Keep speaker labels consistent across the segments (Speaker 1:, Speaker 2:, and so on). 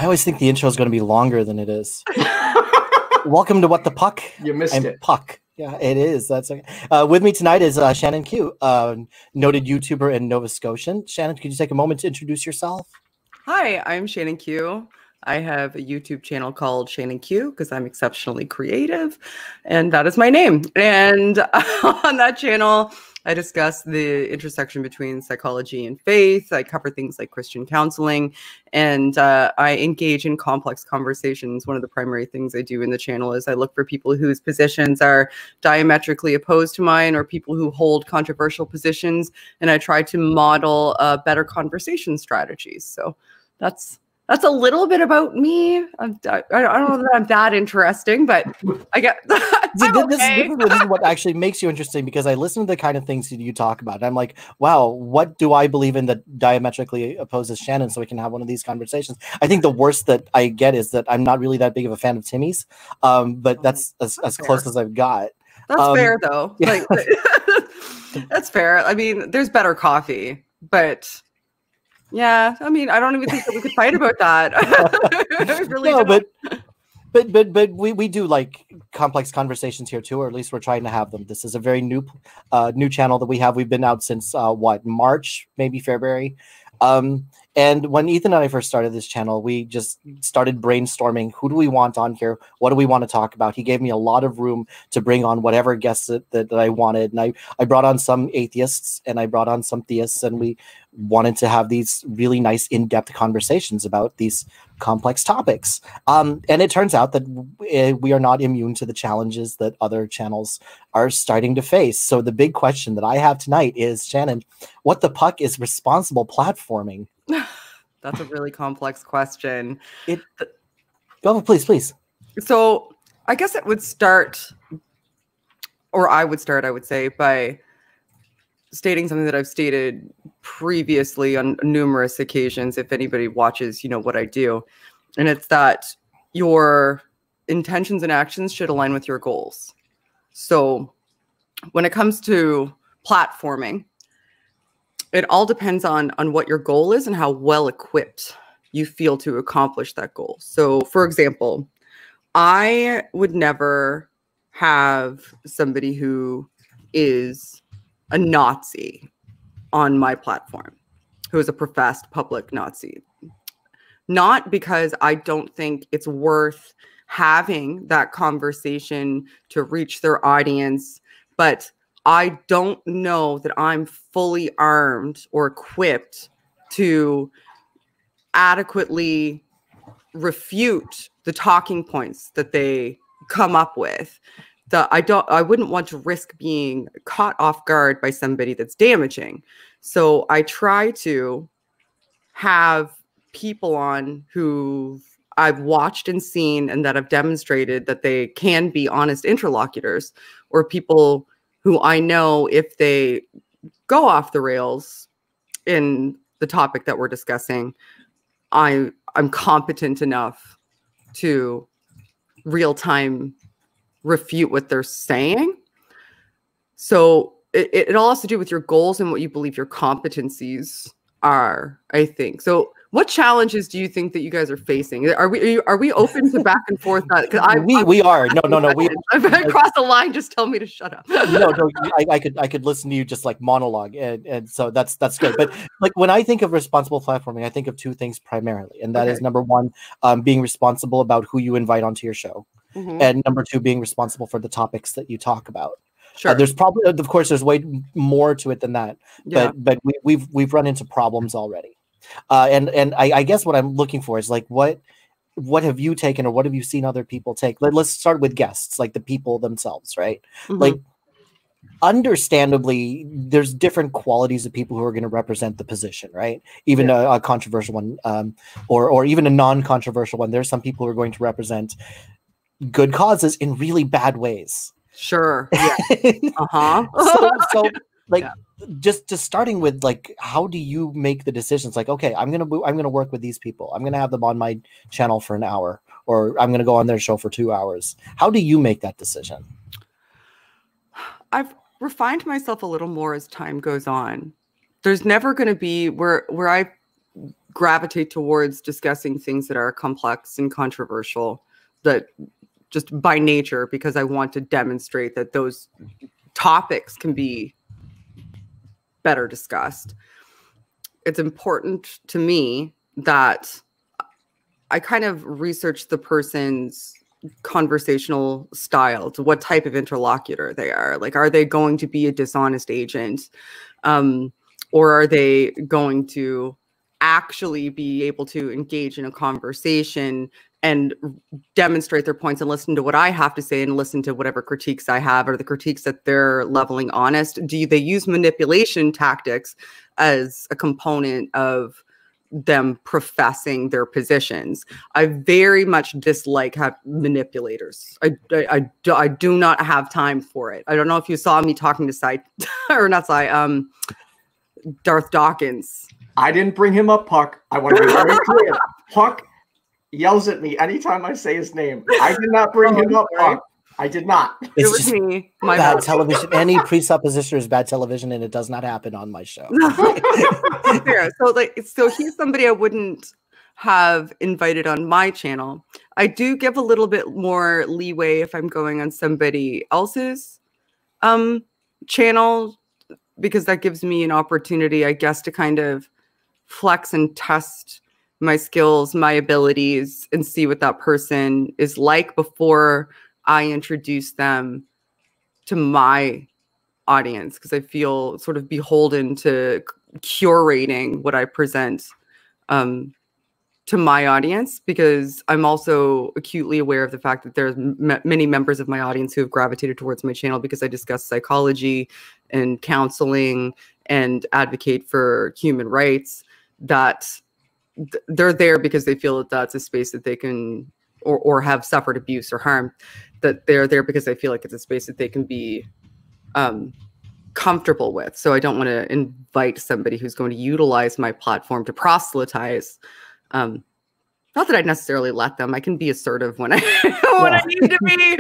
Speaker 1: I always think the intro is going to be longer than it is. Welcome to What the Puck.
Speaker 2: You missed it.
Speaker 1: Puck. Yeah, it is. That's okay. With me tonight is Shannon Q, noted YouTuber in Nova Scotian. Shannon, could you take a moment to introduce yourself?
Speaker 3: Hi, I'm Shannon Q. I have a YouTube channel called Shannon Q because I'm exceptionally creative, and that is my name. And on that channel, I discuss the intersection between psychology and faith. I cover things like Christian counseling, and I engage in complex conversations. One of the primary things I do in the channel is I look for people whose positions are diametrically opposed to mine, or people who hold controversial positions, and I try to model better conversation strategies. So that's a little bit about me. I don't know that I'm that interesting, but I get
Speaker 1: this is what actually makes you interesting, because I listen to the kind of things that you talk about. And I'm like, wow, what do I believe in that diametrically opposes Shannon, so we can have one of these conversations? I think the worst that I get is that I'm not really that big of a fan of Timmy's, but that's as close as I've got.
Speaker 3: That's fair, though.
Speaker 1: Yeah.
Speaker 3: Like, that's fair. I mean, there's better coffee, but... yeah, I mean, I don't even think that we could fight about that. Really no,
Speaker 1: but we do like complex conversations here too, or at least we're trying to have them. This is a very new channel that we have. We've been out since March, maybe February. And when Ethan and I first started this channel, we just started brainstorming, who do we want on here? What do we want to talk about? He gave me a lot of room to bring on whatever guests that I wanted. And I brought on some atheists and I brought on some theists, and we wanted to have these really nice in-depth conversations about these complex topics. And it turns out that we are not immune to the challenges that other channels are starting to face. So the big question that I have tonight is, Shannon, what the puck is responsible platforming?
Speaker 3: That's a really complex question.
Speaker 1: Go, please.
Speaker 3: So I guess it would start, or I would say, by stating something that I've stated previously on numerous occasions, if anybody watches, you know what I do. And it's that your intentions and actions should align with your goals. So when it comes to platforming, it all depends on what your goal is and how well equipped you feel to accomplish that goal. So, for example, I would never have somebody who is a Nazi on my platform, who is a professed public Nazi. Not because I don't think it's worth having that conversation to reach their audience, but I don't know that I'm fully armed or equipped to adequately refute the talking points that they come up with. I wouldn't want to risk being caught off guard by somebody that's damaging. So I try to have people on who I've watched and seen and that have demonstrated that they can be honest interlocutors, or people who I know if they go off the rails in the topic that we're discussing, I'm competent enough to real-time refute what they're saying. So it all has to do with your goals and what you believe your competencies are, I think. So what challenges do you think that you guys are facing? Are we open to back and forth?
Speaker 1: We are. No.
Speaker 3: If I cross the line, just tell me to shut up.
Speaker 1: No. I could listen to you just like monologue, and so that's good. But like when I think of responsible platforming, I think of two things primarily, and that is number one, being responsible about who you invite onto your show, and number two, being responsible for the topics that you talk about.
Speaker 3: Sure.
Speaker 1: There's probably, of course, there's way more to it than that, but we've run into problems already. And I guess what I'm looking for is like, what have you taken, or what have you seen other people take? Let's start with guests, like the people themselves, right? Like, understandably, there's different qualities of people who are going to represent the position, right? Even a controversial one, or even a non-controversial one. There's some people who are going to represent good causes in really bad ways.
Speaker 3: Sure. Yeah.
Speaker 1: So like, just starting with like, how do you make the decisions? Like, okay, I'm gonna work with these people. I'm gonna have them on my channel for an hour, or I'm gonna go on their show for 2 hours. How do you make that decision?
Speaker 3: I've refined myself a little more as time goes on. There's never going to be where I gravitate towards discussing things that are complex and controversial, that just by nature, because I want to demonstrate that those topics can be better discussed. It's important to me that I kind of research the person's conversational style, to what type of interlocutor they are. Like, are they going to be a dishonest agent? Or are they going to actually be able to engage in a conversation and demonstrate their points and listen to what I have to say and listen to whatever critiques I have, or the critiques that they're leveling honest? Do they use manipulation tactics as a component of them professing their positions? I very much dislike manipulators. I do not have time for it. I don't know if you saw me talking to Darth Dawkins.
Speaker 2: I didn't bring him up, Puck. I want to be very clear. Puck yells at me anytime I say his name. I did not bring him up, Puck. I did not.
Speaker 1: It's
Speaker 3: it was
Speaker 1: just
Speaker 3: me.
Speaker 1: My bad television. Any presupposition is bad television, and it does not happen on my show.
Speaker 3: Yeah, so he's somebody I wou't have invited on my channel. I do give a little bit more leeway if I'm going on somebody else's channel, because that gives me an opportunity, I guess, to kind of flex and test my skills, my abilities, and see what that person is like before I introduce them to my audience, because I feel sort of beholden to curating what I present to my audience, because I'm also acutely aware of the fact that there's many members of my audience who have gravitated towards my channel because I discuss psychology and counseling and advocate for human rights, that they're there because they feel that that's a space that they can, or have suffered abuse or harm, that they're there because they feel like it's a space that they can be comfortable with. So I don't want to invite somebody who's going to utilize my platform to proselytize. Not that I'd necessarily let them. I can be assertive when I when I need to be.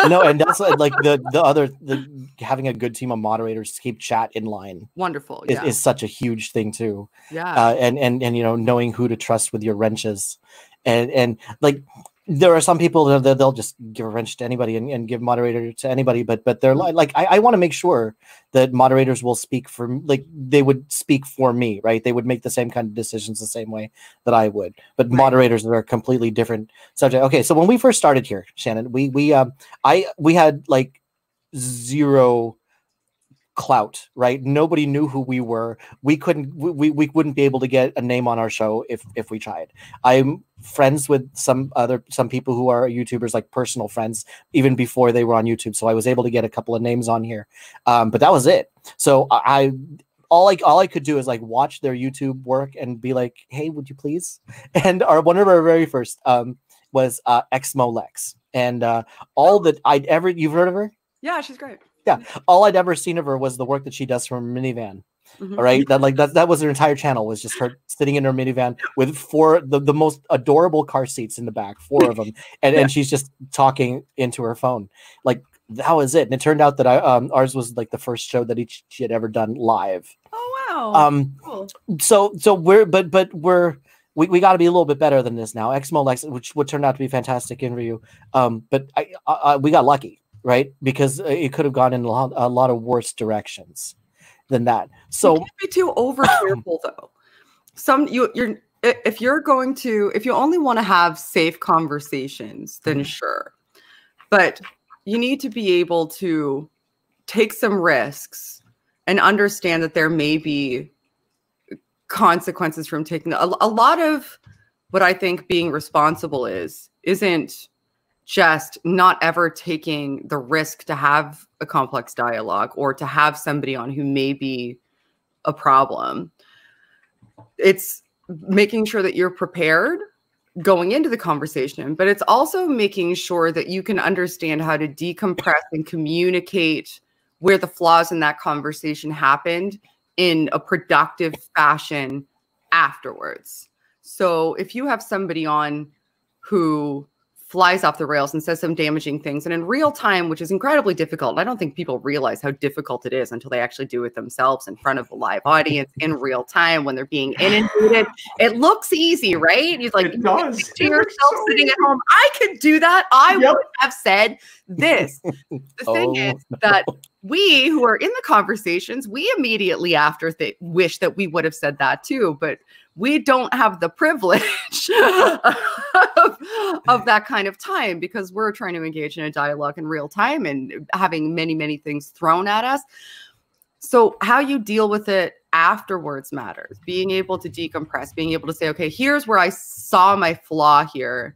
Speaker 1: No, and that's like the having a good team of moderators to keep chat in line.
Speaker 3: Wonderful.
Speaker 1: Is such a huge thing too.
Speaker 3: Yeah.
Speaker 1: And you know, knowing who to trust with your wrenches, and like there are some people that they'll just give a wrench to anybody and give moderator to anybody, but they're like, I want to make sure that moderators will speak for, like, they would speak for me, right? They would make the same kind of decisions the same way that I would, but moderators are a completely different subject. Okay. So when we first started here, Shannon, we had like zero clout, right? Nobody knew who we were. We wouldn't be able to get a name on our show if we tried. I'm friends with some people who are YouTubers, like personal friends, even before they were on YouTube. So I was able to get a couple of names on here. But that was it. So all I could do is like watch their YouTube work and be like, hey, would you please? And one of our very first was Exmo Lex. And all that you've heard of her?
Speaker 3: Yeah, she's great.
Speaker 1: Yeah, all I'd ever seen of her was the work that she does from her minivan. All right, that was her entire channel, was just her sitting in her minivan with the most adorable car seats in the back, 4 of them, and she's just talking into her phone. Like, that was it. And it turned out that ours was like the first show that she had ever done live.
Speaker 3: Oh wow! Cool.
Speaker 1: So we got to be a little bit better than this now. Exmo Lex, which would turn out to be a fantastic interview. But we got lucky. Right, because it could have gone in a lot of worse directions than that. So
Speaker 3: you can't be too over careful, though. If you only want to have safe conversations, then sure, but you need to be able to take some risks and understand that there may be consequences from taking a lot of what I think being responsible isn't just not ever taking the risk to have a complex dialogue or to have somebody on who may be a problem. It's making sure that you're prepared going into the conversation, but it's also making sure that you can understand how to decompress and communicate where the flaws in that conversation happened in a productive fashion afterwards. So if you have somebody on who flies off the rails and says some damaging things. And in real time, which is incredibly difficult, and I don't think people realize how difficult it is until they actually do it themselves in front of a live audience in real time when they're being inundated. It looks easy, right? You're like,
Speaker 2: it does.
Speaker 3: To yourself so sitting at home, I could do that. I would have said this. The thing is that we who are in the conversations, we immediately after wish that we would have said that too, but we don't have the privilege of that kind of time because we're trying to engage in a dialogue in real time and having many, many things thrown at us. So how you deal with it afterwards matters. Being able to decompress, being able to say, okay, here's where I saw my flaw here.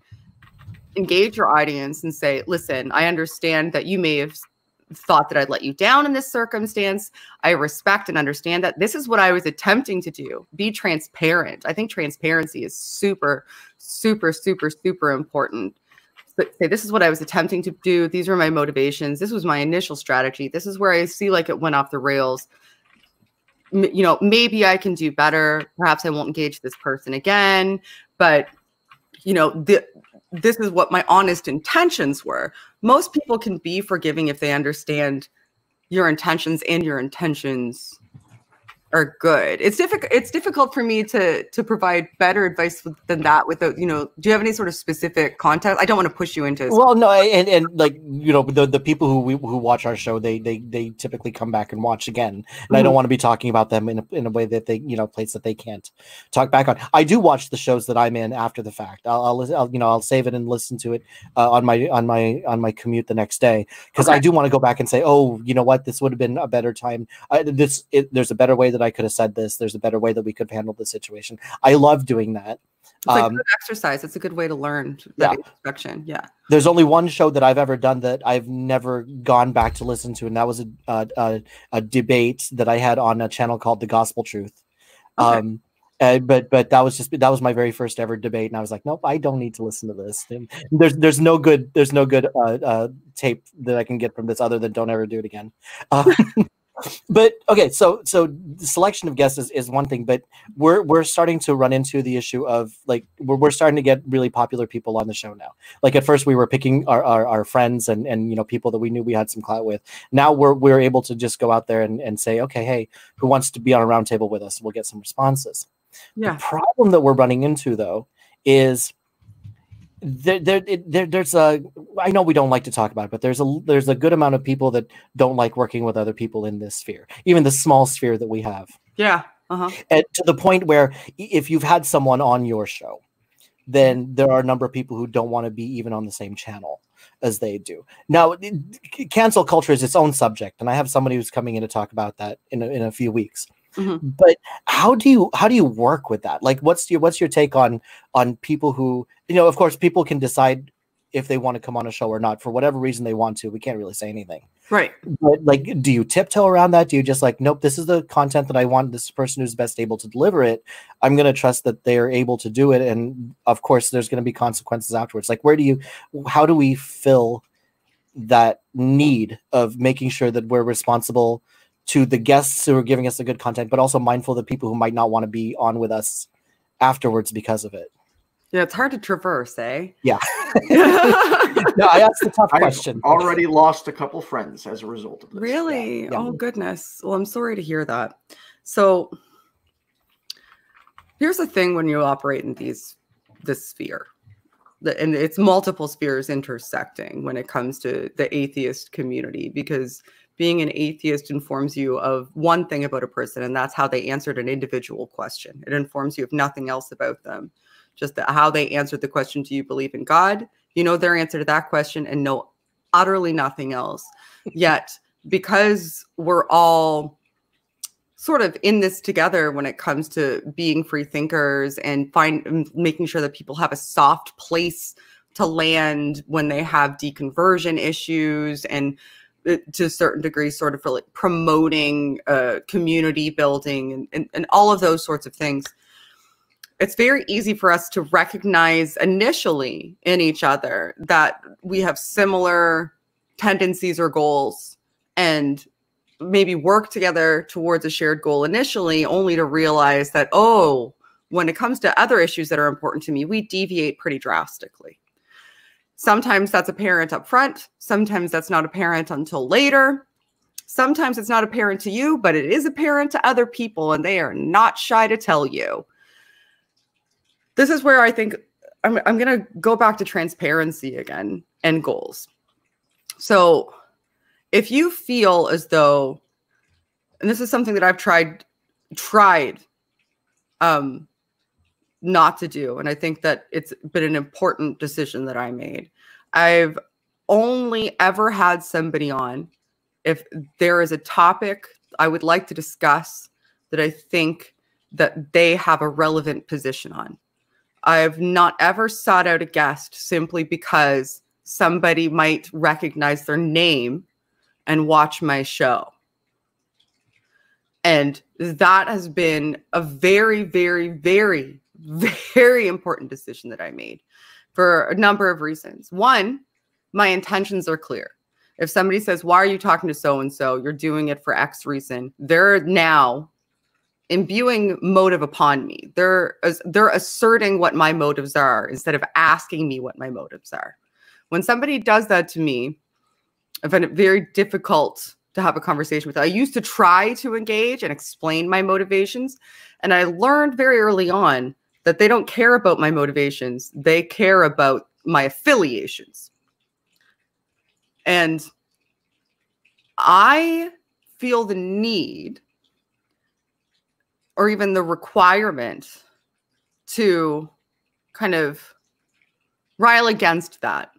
Speaker 3: Engage your audience and say, listen, I understand that you may have thought that I'd let you down in this circumstance. I respect and understand that. This is what I was attempting to do. Be transparent. I think transparency is super, super, super, super important. But say, this is what I was attempting to do. These were my motivations. This was my initial strategy. This is where I see like it went off the rails. You know, maybe I can do better. Perhaps I won't engage this person again. But, you know, this is what my honest intentions were. Most people can be forgiving if they understand your intentions and your intentions are good. It's difficult for me to provide better advice than that without, you know, do you have any sort of specific context? I don't want to push you into.
Speaker 1: Well, no, and like, you know, the people who watch our show, they typically come back and watch again. And I don't want to be talking about them in a way that they, you know, place that they can't talk back on. I do watch the shows that I'm in after the fact. I'll save it and listen to it on my commute the next day, because I do want to go back and say, oh, you know what, this would have been a better time. There's a better way that I could have said this. There's a better way that we could have handled the situation. I love doing that.
Speaker 3: It's like good exercise. It's a good way to learn that introspection. Yeah.
Speaker 1: There's only one show that I've ever done that I've never gone back to listen to, and that was a debate that I had on a channel called The Gospel Truth. Okay. But that was my very first ever debate, and I was like, nope, I don't need to listen to this. And there's no good tape that I can get from this other than don't ever do it again. But okay, so the selection of guests is one thing, but we're starting to run into the issue of like we're starting to get really popular people on the show now. Like at first we were picking our friends and you know, people that we knew we had some clout with. Now we're able to just go out there and say, okay, hey, who wants to be on a round table with us? We'll get some responses. Yeah. The problem that we're running into though is there's a, I know we don't like to talk about it, but there's a good amount of people that don't like working with other people in this sphere, even the small sphere that we have.
Speaker 3: Yeah.
Speaker 1: And to the point where if you've had someone on your show, then there are a number of people who don't want to be even on the same channel as they do. Now, cancel culture is its own subject, and I have somebody who's coming in to talk about that in a few weeks. But how do you work with that? Like, what's your take on people who, you know, of course, people can decide if they want to come on a show or not for whatever reason they want to. We can't really say anything,
Speaker 3: right?
Speaker 1: But like, do you tiptoe around that? Do you just like, nope, this is the content that I want, this person who's best able to deliver it, I'm going to trust that they are able to do it, and of course there's going to be consequences afterwards. Like, how do we fill that need of making sure that we're responsible to the guests who are giving us the good content, but also mindful of the people who might not want to be on with us afterwards because of it?
Speaker 3: Yeah, it's hard to traverse, eh?
Speaker 1: Yeah. No, I asked the tough question.
Speaker 2: I've already lost a couple friends as a result of this.
Speaker 3: Really? Yeah. Oh, goodness. Well, I'm sorry to hear that. So here's the thing when you operate in this sphere, and it's multiple spheres intersecting when it comes to the atheist community, because being an atheist informs you of one thing about a person, and that's how they answered an individual question. It informs you of nothing else about them, just how they answered the question, do you believe in God? You know their answer to that question and know utterly nothing else. Yet, because we're all sort of in this together when it comes to being free thinkers and making sure that people have a soft place to land when they have deconversion issues, and to a certain degree sort of like promoting community building and all of those sorts of things, it's very easy for us to recognize initially in each other that we have similar tendencies or goals and maybe work together towards a shared goal initially, only to realize that, oh, when it comes to other issues that are important to me, we deviate pretty drastically. Sometimes that's apparent up front. Sometimes that's not apparent until later. Sometimes it's not apparent to you, but it is apparent to other people, and they are not shy to tell you. This is where I think I'm going to go back to transparency again and goals. So if you feel as though, and this is something that I've tried not to do, and I think that it's been an important decision that I made. I've only ever had somebody on if there is a topic I would like to discuss that I think that they have a relevant position on. I've not ever sought out a guest simply because somebody might recognize their name and watch my show. And that has been a very, very, very, very important decision that I made for a number of reasons. One, my intentions are clear. If somebody says, why are you talking to so-and-so? You're doing it for X reason. They're now imbuing motive upon me. They're asserting what my motives are instead of asking me what my motives are. When somebody does that to me, I find it very difficult to have a conversation with them. I used to try to engage and explain my motivations, and I learned very early on that they don't care about my motivations. They care about my affiliations. And I feel the need or even the requirement to kind of rile against that.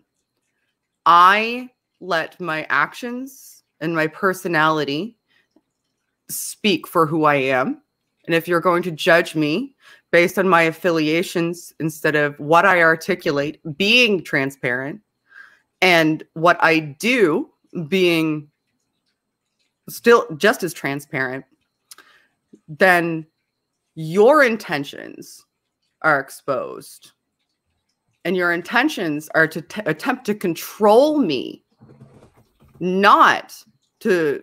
Speaker 3: I let my actions and my personality speak for who I am. And if you're going to judge me based on my affiliations instead of what I articulate, being transparent, and what I do being still just as transparent, then your intentions are exposed. And your intentions are to attempt to control me, not to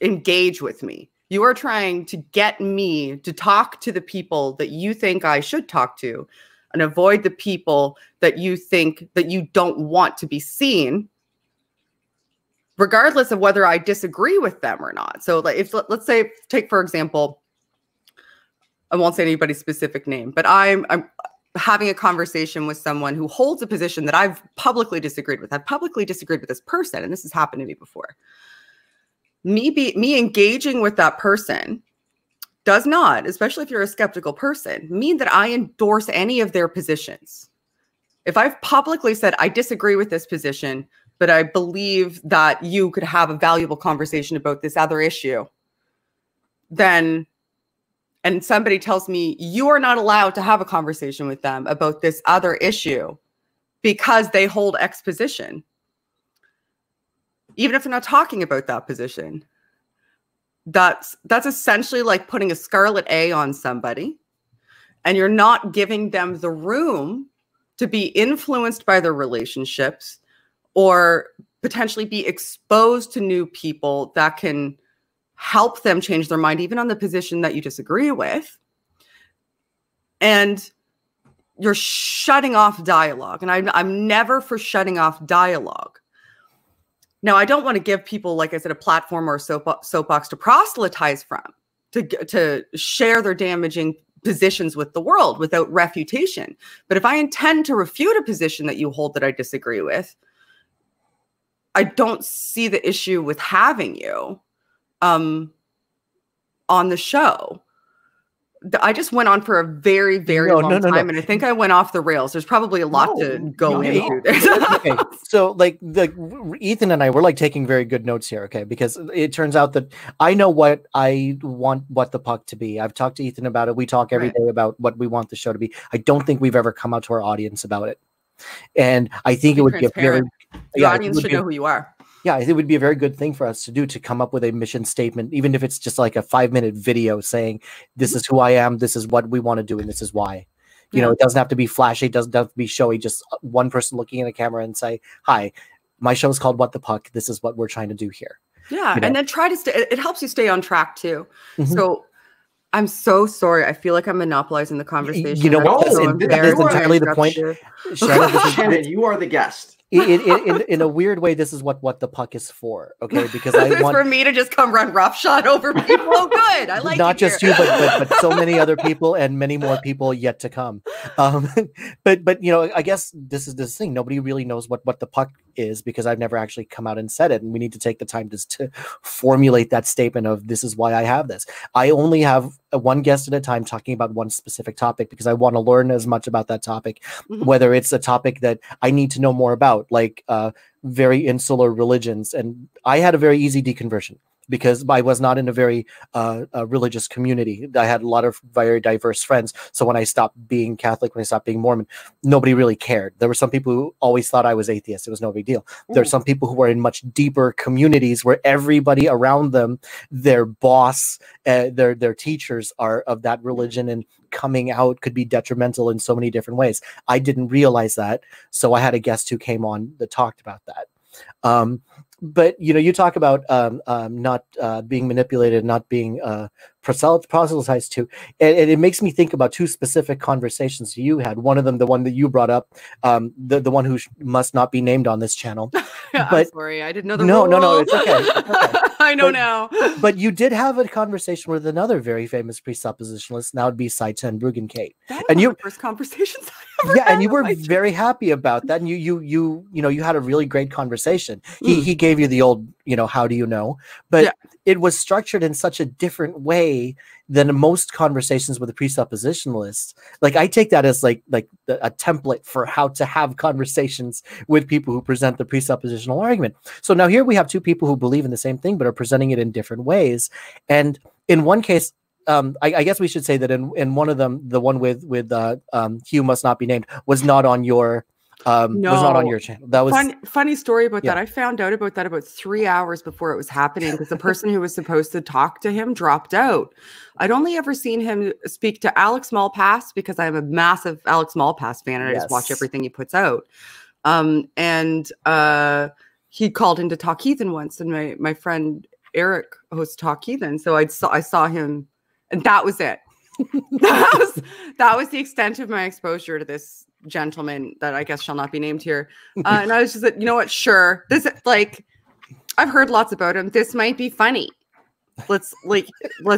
Speaker 3: engage with me. You are trying to get me to talk to the people that you think I should talk to and avoid the people that you think that you don't want to be seen, regardless of whether I disagree with them or not. So if, let's say, take for example, I won't say anybody's specific name, but I'm having a conversation with someone who holds a position that I've publicly disagreed with. I've publicly disagreed with this person, and this has happened to me before. Me engaging with that person does not, especially if you're a skeptical person, mean that I endorse any of their positions. If I've publicly said, I disagree with this position, but I believe that you could have a valuable conversation about this other issue, then, and somebody tells me you are not allowed to have a conversation with them about this other issue because they hold X position, even if they're not talking about that position, that's essentially like putting a scarlet A on somebody, and you're not giving them the room to be influenced by their relationships or potentially be exposed to new people that can help them change their mind, even on the position that you disagree with. And you're shutting off dialogue. And I'm never for shutting off dialogue. Now, I don't want to give people, like I said, a platform or a soapbox to proselytize from, to share their damaging positions with the world without refutation. But if I intend to refute a position that you hold that I disagree with, I don't see the issue with having you on the show. I just went on for a very, very long time, and I think I went off the rails. There's probably a lot to go into this.
Speaker 1: Okay, so like Ethan and I, we're like taking very good notes here, okay? Because it turns out that I know what I want What the Puck to be. I've talked to Ethan about it. We talk every day about what we want the show to be. I don't think we've ever come out to our audience about it. And I think it would be a very...
Speaker 3: The audience should know who you are.
Speaker 1: Yeah, it would be a very good thing for us to do, to come up with a mission statement, even if it's just like a 5-minute video saying, this is who I am, this is what we want to do, and this is why. You know, it doesn't have to be flashy, it doesn't have to be showy, just one person looking in a camera and say, hi, my show is called What the Puck, this is what we're trying to do here.
Speaker 3: Yeah, and then try to stay, it helps you stay on track too. So I'm so sorry. I feel like I'm monopolizing the conversation.
Speaker 1: You know what? That is entirely the point.
Speaker 2: Shannon, you are the guest.
Speaker 1: In a weird way, this is what the puck is for, okay? Because I
Speaker 3: it's
Speaker 1: want
Speaker 3: for me to just come run roughshod over people. Oh, good. I like
Speaker 1: not just you, but so many other people and many more people yet to come. But you know, I guess this is this thing. Nobody really knows what the puck is because I've never actually come out and said it, and we need to take the time to formulate that statement of this is why I have this. I only have one guest at a time talking about one specific topic because I want to learn as much about that topic, whether it's a topic that I need to know more about, like very insular religions. And I had a very easy deconversion because I was not in a very religious community. I had a lot of very diverse friends. So when I stopped being Catholic, when I stopped being Mormon, nobody really cared. There were some people who always thought I was atheist. It was no big deal. There are some people who were in much deeper communities where everybody around them, their boss, their teachers are of that religion, and coming out could be detrimental in so many different ways. I didn't realize that. So I had a guest who came on that talked about that. But you know, you talk about not being manipulated, not being proselytized to, and it makes me think about two specific conversations you had. One of them, the one that you brought up, the one who must not be named on this channel.
Speaker 3: Yeah,
Speaker 1: but,
Speaker 3: I'm sorry, I didn't know the
Speaker 1: no,
Speaker 3: rule.
Speaker 1: no, it's okay. It's okay.
Speaker 3: I know now.
Speaker 1: But you did have a conversation with another very famous presuppositionalist. Now it'd be Saiten Bruggencate.
Speaker 3: That was
Speaker 1: And
Speaker 3: one
Speaker 1: you,
Speaker 3: of the first conversations I ever
Speaker 1: yeah,
Speaker 3: had
Speaker 1: and you
Speaker 3: with
Speaker 1: were
Speaker 3: my
Speaker 1: very happy about that. And you know, you had a really great conversation. He gave you the old, you know, how do you know? But it was structured in such a different way than most conversations with a presuppositionalist. Like I take that as like a template for how to have conversations with people who present the presuppositional argument. So now here we have two people who believe in the same thing but are presenting it in different ways. And in one case, I guess we should say that in one of them, the one with Hugh must not be named, was not on your was not on your channel. That was
Speaker 3: funny story about that. I found out about that about 3 hours before it was happening because the person who was supposed to talk to him dropped out. I'd only ever seen him speak to Alex Malpass because I'm a massive Alex Malpass fan and I just watch everything he puts out. And he called in to Talk Heathen once, and my friend Eric hosts Talk Heathen, so I saw him, and that was it. that was the extent of my exposure to this gentleman that I guess shall not be named here. And I was just like, you know what? Sure, this like I've heard lots about him. This might be funny. Let's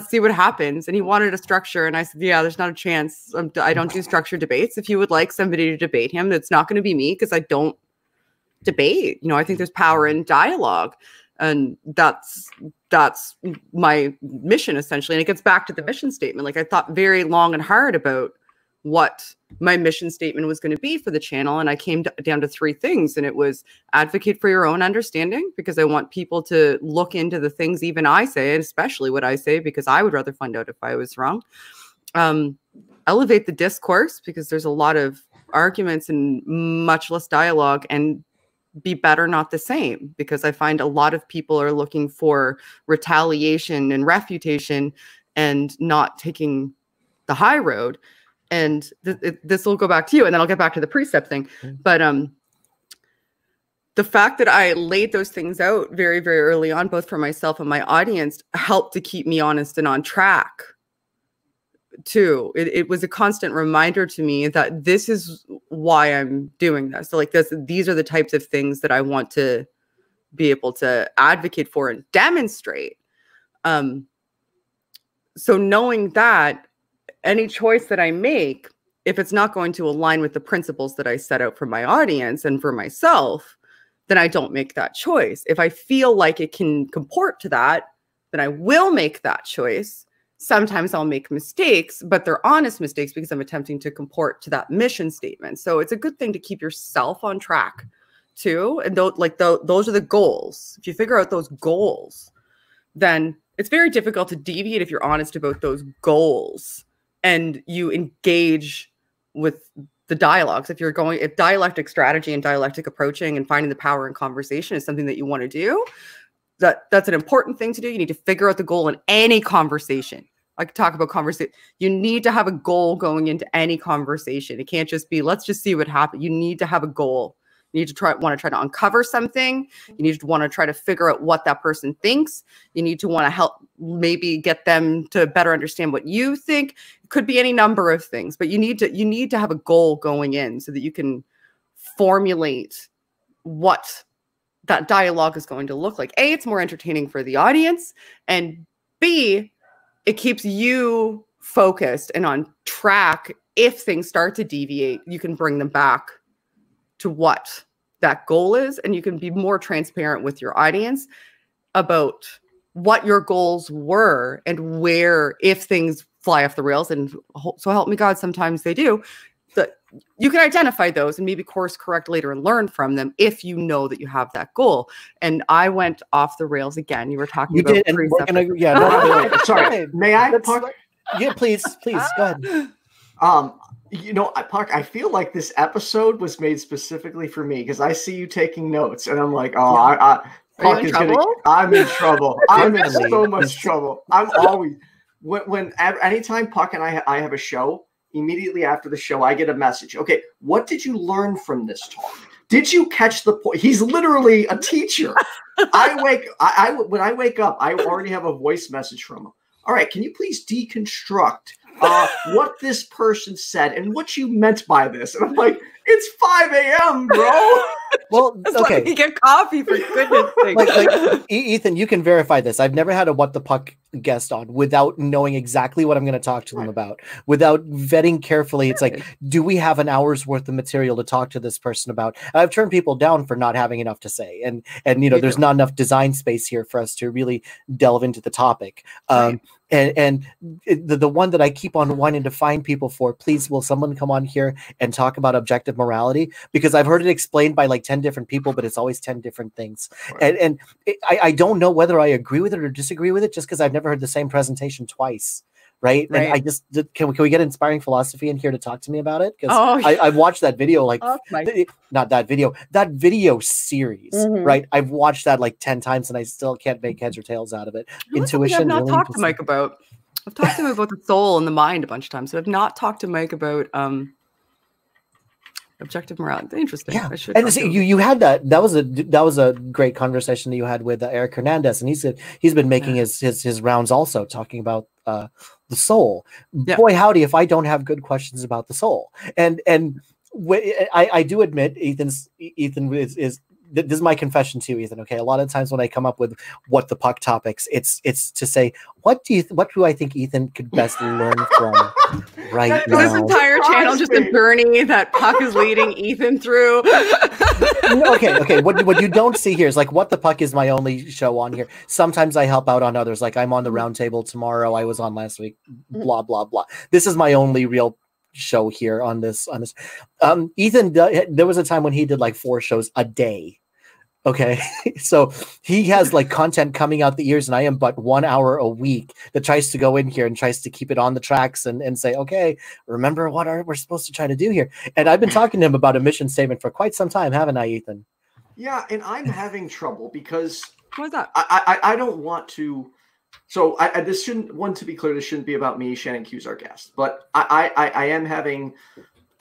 Speaker 3: see what happens. And he wanted a structure, and I said, yeah, there's not a chance. I don't do structured debates. If you would like somebody to debate him, it's not going to be me because I don't debate. You know, I think there's power in dialogue. And that's my mission, essentially. And it gets back to the mission statement. Like I thought very long and hard about what my mission statement was going to be for the channel. And I came down to three things. And it was advocate for your own understanding, because I want people to look into the things even I say, and especially what I say, because I would rather find out if I was wrong. Elevate the discourse, because there's a lot of arguments and much less dialogue, and be better, not the same, because I find a lot of people are looking for retaliation and refutation and not taking the high road. And this will go back to you, and then I'll get back to the precept thing. But the fact that I laid those things out very, very early on, both for myself and my audience, helped to keep me honest and on track too. It was a constant reminder to me that this is why I'm doing this. So like these are the types of things that I want to be able to advocate for and demonstrate. So knowing that any choice that I make, if it's not going to align with the principles that I set out for my audience and for myself, then I don't make that choice. If I feel like it can comport to that, then I will make that choice. Sometimes I'll make mistakes, but they're honest mistakes because I'm attempting to comport to that mission statement. So it's a good thing to keep yourself on track too. And those are the goals. If you figure out those goals, then it's very difficult to deviate if you're honest about those goals and you engage with the dialogues. If dialectic strategy and dialectic approaching and finding the power in conversation is something that you want to do, that's an important thing to do. You need to figure out the goal in any conversation. I could talk about conversation. You need to have a goal going into any conversation. It can't just be, let's just see what happens. You need to have a goal. You need to want to try to uncover something. You need to want to try to figure out what that person thinks. You need to want to help maybe get them to better understand what you think. It could be any number of things, but you need to have a goal going in so that you can formulate what that dialogue is going to look like. A, it's more entertaining for the audience, and B, it keeps you focused and on track. If things start to deviate, you can bring them back to what that goal is, and you can be more transparent with your audience about what your goals were and where, if things fly off the rails, and so help me God, sometimes they do, that you can identify those and maybe course correct later and learn from them if you know that you have that goal. And I went off the rails again. You were talking about
Speaker 1: did, and we're gonna, yeah, no,
Speaker 2: sorry. May I, Puck?
Speaker 1: Yeah, please, go ahead.
Speaker 2: You know, Puck, I feel like this episode was made specifically for me because I see you taking notes, and I'm like, oh, Puck is gonna. I'm in trouble. I'm in so much trouble. I'm always anytime Puck and I have a show. Immediately after the show, I get a message. Okay, what did you learn from this talk? Did you catch the point? He's literally a teacher. When I wake up, I already have a voice message from him. All right, can you please deconstruct what this person said and what you meant by this? And I'm like, it's 5 a.m., bro.
Speaker 1: Well, okay.
Speaker 3: Let me get coffee, for goodness sake.
Speaker 1: Like, Ethan, you can verify this. I've never had a What the Puck guest on without knowing exactly what I'm going to talk to them about, without vetting carefully. It's like, do we have an hour's worth of material to talk to this person about? And I've turned people down for not having enough to say. And you know, there's not enough design space here for us to really delve into the topic. And the one that I keep on wanting to find people for, please, will someone come on here and talk about objective morality? Because I've heard it explained by like 10 different people, but it's always 10 different things. And I don't know whether I agree with it or disagree with it just because I've never heard the same presentation twice. Right. And I just can we get Inspiring Philosophy in here to talk to me about it? Because I've watched that video, like not that video, that video series. Right. I've watched that like 10 times and I still can't make heads or tails out of it. Intuition.
Speaker 3: I've not talked to Mike about. I've talked to him about the soul and the mind a bunch of times, but I've not talked to Mike about objective morality. Interesting.
Speaker 1: Yeah. And see, you had that was a great conversation that you had with Eric Hernandez, and he's been making his rounds also talking about the soul. Yeah. Boy, howdy, if I don't have good questions about the soul. And I do admit Ethan is this is my confession to you, Ethan. Okay, a lot of times when I come up with What the Puck topics, it's to say, what do I think Ethan could best learn from right now?
Speaker 3: This entire channel just a journey that Puck is leading Ethan through.
Speaker 1: Okay. What you don't see here is like What the Puck is my only show on here. Sometimes I help out on others. Like I'm on the roundtable tomorrow. I was on last week. Blah blah blah. This is my only real show here on this. Ethan, there was a time when he did like 4 shows a day. Okay, so he has like content coming out the ears, and I am but 1 hour a week that tries to go in here and tries to keep it on the tracks and say, okay, remember what we're supposed to try to do here. And I've been talking to him about a mission statement for quite some time, haven't I, Ethan?
Speaker 2: Yeah, and I'm having trouble because
Speaker 3: what's that?
Speaker 2: I don't want to. So this shouldn't. One, to be clear, this shouldn't be about me. Shannon Q's our guest, but I am having.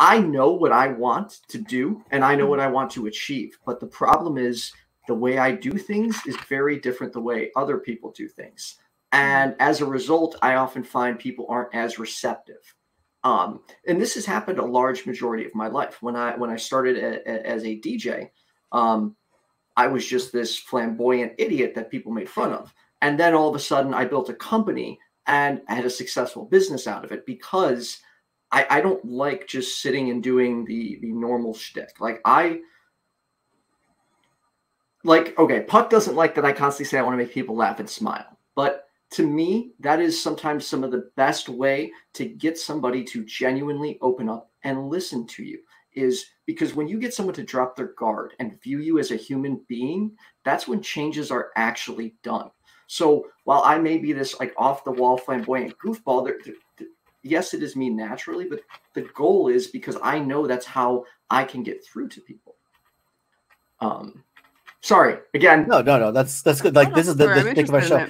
Speaker 2: I know what I want to do and I know what I want to achieve. But the problem is the way I do things is very different the way other people do things. And as a result, I often find people aren't as receptive. And this has happened a large majority of my life. When I started as a DJ, I was just this flamboyant idiot that people made fun of. And then all of a sudden I built a company and I had a successful business out of it because I don't like just sitting and doing the normal shtick. Okay, Puck doesn't like that I constantly say I want to make people laugh and smile. But to me, that is sometimes some of the best way to get somebody to genuinely open up and listen to you, is because when you get someone to drop their guard and view you as a human being, that's when changes are actually done. So while I may be this like off the wall flamboyant goofball, yes, it is me naturally, but the goal is because I know that's how I can get through to people. Sorry, again.
Speaker 1: No. That's good. Like this is the thing of our show.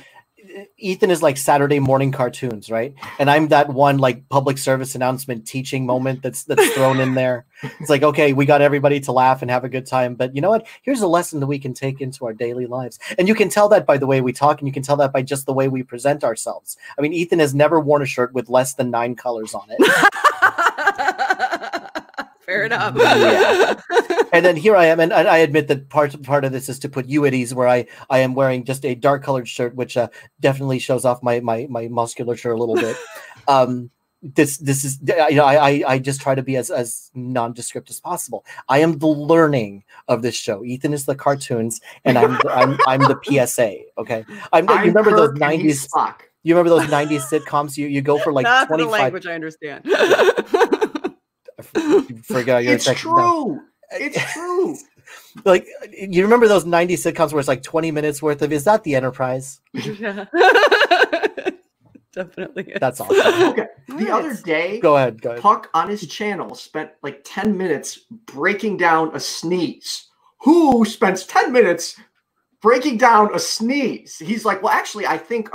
Speaker 1: Ethan is like Saturday morning cartoons, right? And I'm that one like public service announcement teaching moment that's thrown in there. It's like, okay, we got everybody to laugh and have a good time, but you know what? Here's a lesson that we can take into our daily lives. And you can tell that by the way we talk, and you can tell that by just the way we present ourselves. I mean, Ethan has never worn a shirt with less than 9 colors on it.
Speaker 3: fair enough.
Speaker 1: Yeah. And then here I am, and I admit that part of this is to put you at ease, where I am wearing just a dark colored shirt, which definitely shows off my musculature a little bit. This is, you know, I just try to be as nondescript as possible. I am the learning of this show. Ethan is the cartoons, and I'm the PSA. Okay, you remember those 90s? You remember those 90s sitcoms? You go for like
Speaker 3: That's
Speaker 1: 25.
Speaker 3: the language I understand.
Speaker 1: Forgot your
Speaker 2: It's true. It's true.
Speaker 1: Like, you remember those 90s sitcoms where it's like 20 minutes worth of, is that the Enterprise?
Speaker 3: Yeah. Definitely is.
Speaker 1: That's awesome.
Speaker 2: Okay. The other day,
Speaker 1: Go ahead.
Speaker 2: Puck on his channel spent like 10 minutes breaking down a sneeze. Who spends 10 minutes breaking down a sneeze? He's like, well, actually, I think,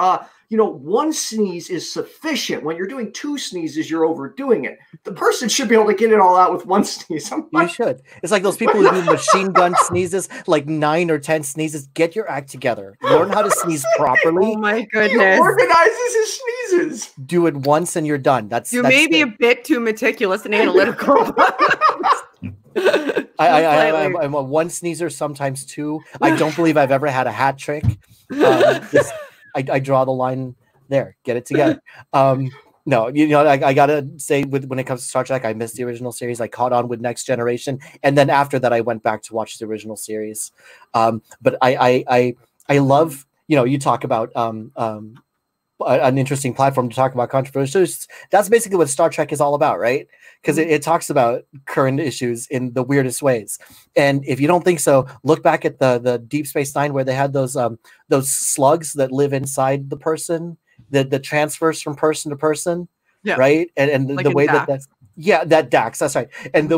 Speaker 2: one sneeze is sufficient. When you're doing 2 sneezes, you're overdoing it. The person should be able to get it all out with 1 sneeze.
Speaker 1: You should. It's like those people who do machine gun sneezes, like 9 or 10 sneezes. Get your act together. Learn how to sneeze properly.
Speaker 3: Oh my goodness.
Speaker 2: He organizes his sneezes.
Speaker 1: Do it once and you're done.
Speaker 3: You may be a bit too meticulous and analytical.
Speaker 1: I'm a 1 sneezer, sometimes 2. I don't believe I've ever had a hat trick. I draw the line there. Get it together. No, I gotta say, when it comes to Star Trek, I missed the original series. I caught on with Next Generation, and then after that, I went back to watch the original series. But I love, you talk about an interesting platform to talk about controversies. That's basically what Star Trek is all about, right? Because it talks about current issues in the weirdest ways. And if you don't think so, look back at the Deep Space Nine, where they had those slugs that live inside the person, that transfers from person to person, right? And like the way that's that Dax, that's right. And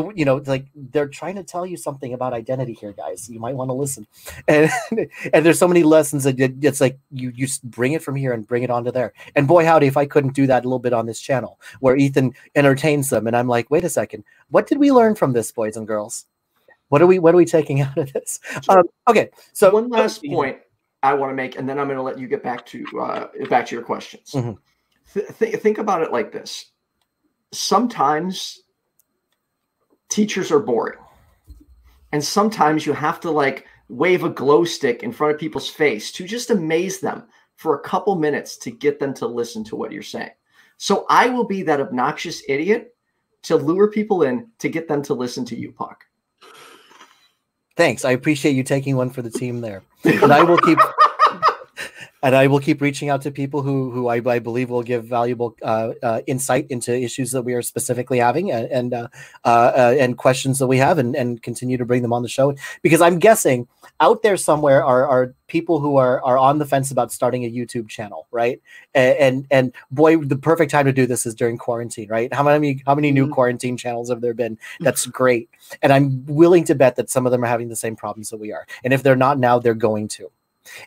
Speaker 1: like they're trying to tell you something about identity here, guys. You might want to listen. And there's so many lessons that it's like you bring it from here and bring it onto there. And boy, howdy, if I couldn't do that a little bit on this channel where Ethan entertains them, and I'm like, wait a second, what did we learn from this, boys and girls? What are we taking out of this? Okay, so
Speaker 2: one last point I want to make, and then I'm going to let you get back to your questions. Mm-hmm. Think about it like this. Sometimes teachers are boring, and sometimes you have to like wave a glow stick in front of people's face to just amaze them for a couple minutes to get them to listen to what you're saying. So I will be that obnoxious idiot to lure people in to get them to listen to you, Puck.
Speaker 1: Thanks. I appreciate you taking one for the team there. And I will keep reaching out to people who I believe will give valuable insight into issues that we are specifically having and questions that we have, and continue to bring them on the show. Because I'm guessing out there somewhere are people who are on the fence about starting a YouTube channel, right? And boy, the perfect time to do this is during quarantine, right? How many new quarantine channels have there been? That's great. And I'm willing to bet that some of them are having the same problems that we are. And if they're not now, they're going to.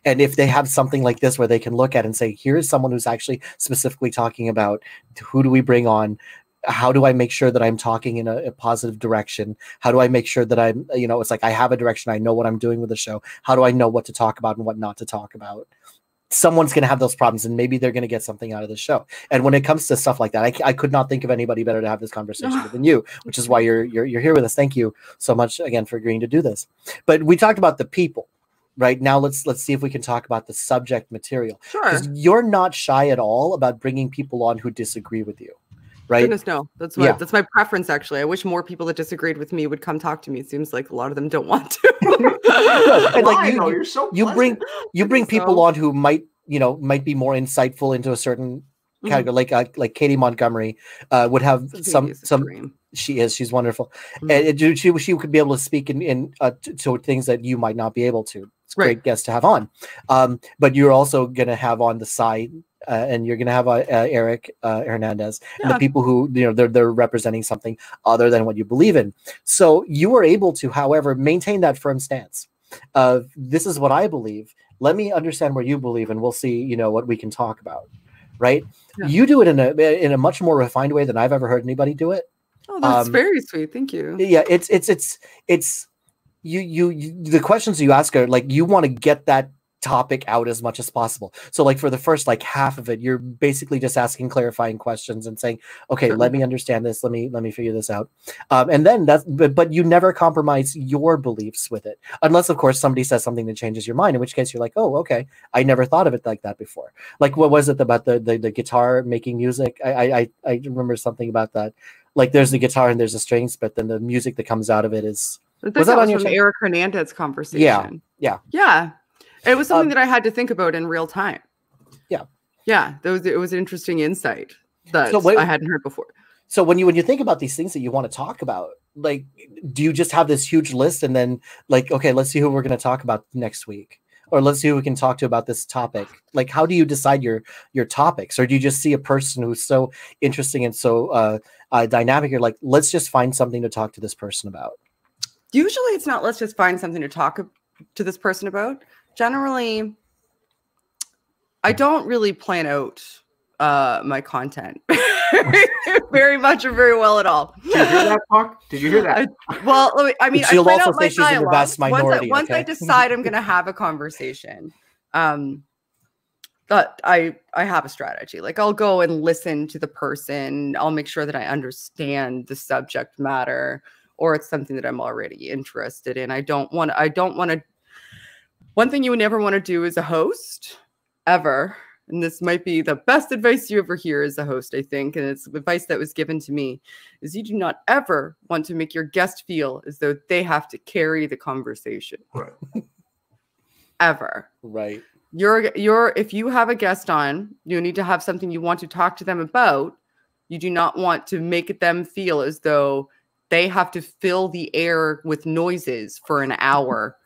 Speaker 1: And if they have something like this where they can look at and say, here's someone who's actually specifically talking about who do we bring on? How do I make sure that I'm talking in a positive direction? How do I make sure that I'm, it's like I have a direction. I know what I'm doing with the show. How do I know what to talk about and what not to talk about? Someone's going to have those problems, and maybe they're going to get something out of the show. And when it comes to stuff like that, I could not think of anybody better to have this conversation with than you, which is why you're here with us. Thank you so much again for agreeing to do this. But we talked about the people. Right now, let's see if we can talk about the subject material.
Speaker 3: Sure.
Speaker 1: 'Cause you're not shy at all about bringing people on who disagree with you, right?
Speaker 3: Goodness, no. That's my preference, actually. I wish more people that disagreed with me would come talk to me. It seems like a lot of them don't want to.
Speaker 1: And like
Speaker 2: you're so
Speaker 1: you bring people on who might be more insightful into a certain category, like Katie Montgomery would have some. She's wonderful, and she could be able to speak to things that you might not be able to. It's a great guest to have on, but you're also going to have on the side, and you're going to have Eric Hernandez, and the people who they're representing something other than what you believe in. So you were able to, however, maintain that firm stance of this is what I believe. Let me understand where you believe, and we'll see what we can talk about. Right? Yeah. You do it in a much more refined way than I've ever heard anybody do it.
Speaker 3: Oh, that's very sweet. Thank you.
Speaker 1: Yeah, it's you the questions you ask are like you want to get that topic out as much as possible. So like for the first like half of it, you're basically just asking clarifying questions and saying, okay, let me understand this. Let me figure this out. And then but you never compromise your beliefs with it, unless of course somebody says something that changes your mind, in which case you're like, oh, okay, I never thought of it like that before. Like, what was it about the guitar making music? I remember something about that. Like there's the guitar and there's the strings, but then the music that comes out of it is,
Speaker 3: was that on your from Eric Hernandez's conversation? Yeah. It was something that I had to think about in real time. Yeah, it was an interesting insight that I hadn't heard before.
Speaker 1: So when you think about these things that you want to talk about, like, do you just have this huge list and then like, okay, let's see who we're going to talk about next week, or let's see who we can talk to about this topic? Like, how do you decide your topics, or do you just see a person who's so interesting and so dynamic? You're like, let's just find something to talk to this person about.
Speaker 3: Usually, it's not let's just find something to talk to this person about. Generally, I don't really plan out my content very much or very well at all.
Speaker 2: Did you hear that, Puck? Did you hear that?
Speaker 3: I mean,
Speaker 1: she'll also say she's in the vast minority.
Speaker 3: Once I decide I'm going to have a conversation, but I have a strategy. Like, I'll go and listen to the person. I'll make sure that I understand the subject matter, or it's something that I'm already interested in. I don't want to. One thing you would never want to do as a host, ever, and this might be the best advice you ever hear as a host, I think, and it's advice that was given to me, is you do not ever want to make your guest feel as though they have to carry the conversation.
Speaker 2: Right.
Speaker 3: Ever.
Speaker 1: Right.
Speaker 3: If you have a guest on, you need to have something you want to talk to them about. You do not want to make them feel as though they have to fill the air with noises for an hour.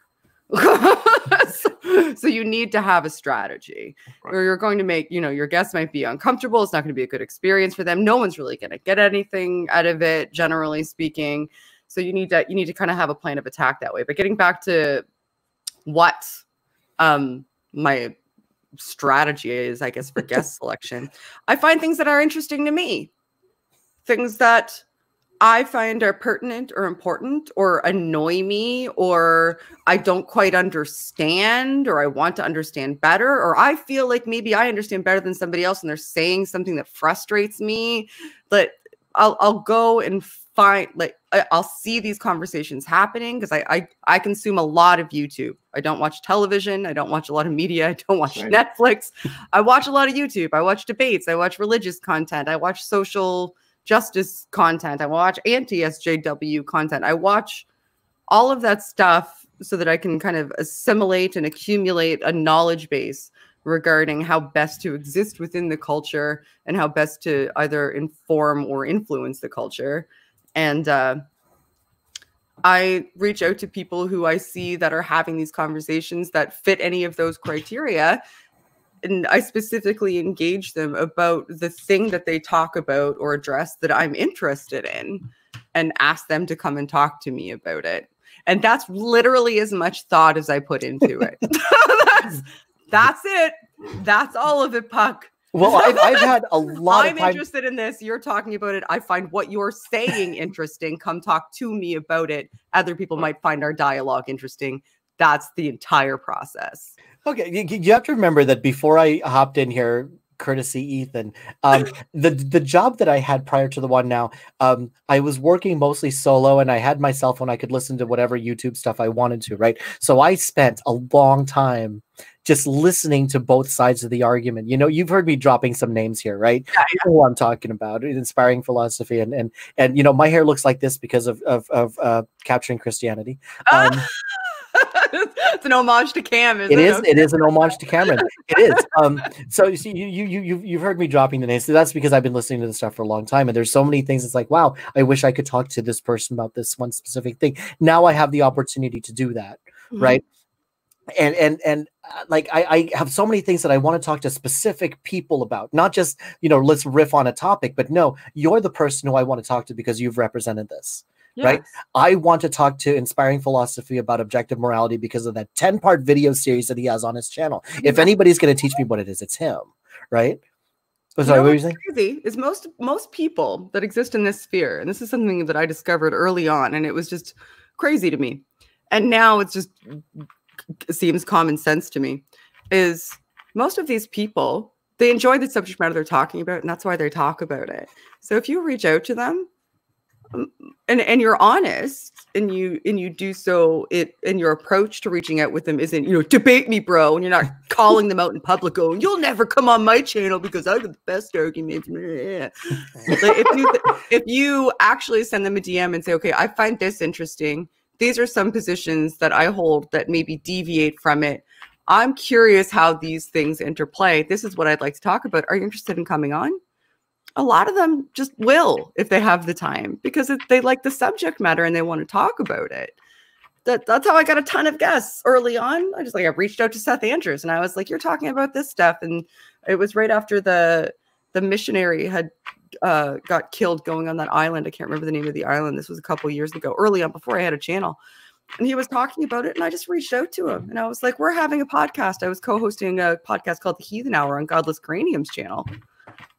Speaker 3: So you need to have a strategy, or you're going to make, your guests might be uncomfortable. It's not going to be a good experience for them. No one's really going to get anything out of it, generally speaking. So you need to kind of have a plan of attack that way. But getting back to what my strategy is, I guess, for guest selection, I find things that are interesting to me, things that I find are pertinent or important or annoy me, or I don't quite understand, or I want to understand better, or I feel like maybe I understand better than somebody else and they're saying something that frustrates me. But I'll go and find, like, I'll see these conversations happening because I consume a lot of YouTube. I don't watch television. I don't watch a lot of media. I don't watch Netflix. I watch a lot of YouTube. I watch debates. I watch religious content. I watch social justice content. I watch anti-SJW content. I watch all of that stuff so that I can kind of assimilate and accumulate a knowledge base regarding how best to exist within the culture and how best to either inform or influence the culture. And I reach out to people who I see that are having these conversations that fit any of those criteria. And I specifically engage them about the thing that they talk about or address that I'm interested in, and ask them to come and talk to me about it. And that's literally as much thought as I put into it. That's it. That's all of it, Puck.
Speaker 1: Well, I've had a lot of time.
Speaker 3: I'm interested in this. You're talking about it. I find what you're saying interesting. Come talk to me about it. Other people might find our dialogue interesting. That's the entire process.
Speaker 1: Okay, you have to remember that before I hopped in here, courtesy Ethan, the job that I had prior to the one now, I was working mostly solo, and I had my cell phone. I could listen to whatever YouTube stuff I wanted to, right? So I spent a long time just listening to both sides of the argument. You've heard me dropping some names here, right? Yeah. You know who I'm talking about, inspiring philosophy, and my hair looks like this because of capturing Christianity.
Speaker 3: It's an homage to Cam, isn't it?
Speaker 1: It is an homage to Cameron. It is. So you see, you've heard me dropping the names. So that's because I've been listening to this stuff for a long time, and there's so many things. It's like, wow, I wish I could talk to this person about this one specific thing. Now I have the opportunity to do that, right? And like I have so many things that I want to talk to specific people about, not just let's riff on a topic, but no, you're the person who I want to talk to because you've represented this. Yes. Right. I want to talk to Inspiring Philosophy about objective morality because of that 10-part video series that he has on his channel. If anybody's going to teach me what it is, it's him. Right. Sorry, what were you saying?
Speaker 3: Crazy is most people that exist in this sphere. And this is something that I discovered early on, and it was just crazy to me. And now it seems common sense to me. is most of these people, they enjoy the subject matter they're talking about, and that's why they talk about it. So if you reach out to them and you're honest and you do so, and your approach to reaching out with them isn't, debate me, bro, and you're not calling them out in public going, you'll never come on my channel because I got the best arguments. Like if you actually send them a DM and say, okay, I find this interesting. These are some positions that I hold that maybe deviate from it. I'm curious how these things interplay. This is what I'd like to talk about. Are you interested in coming on? A lot of them just will if they have the time because they like the subject matter and they want to talk about it. That's how I got a ton of guests early on. I reached out to Seth Andrews and I was like, you're talking about this stuff. And it was right after the missionary had got killed going on that island. I can't remember the name of the island. This was a couple years ago, early on before I had a channel. And he was talking about it, and I just reached out to him. And I was like, we're having a podcast. I was co-hosting a podcast called The Heathen Hour on Godless Cranium's channel.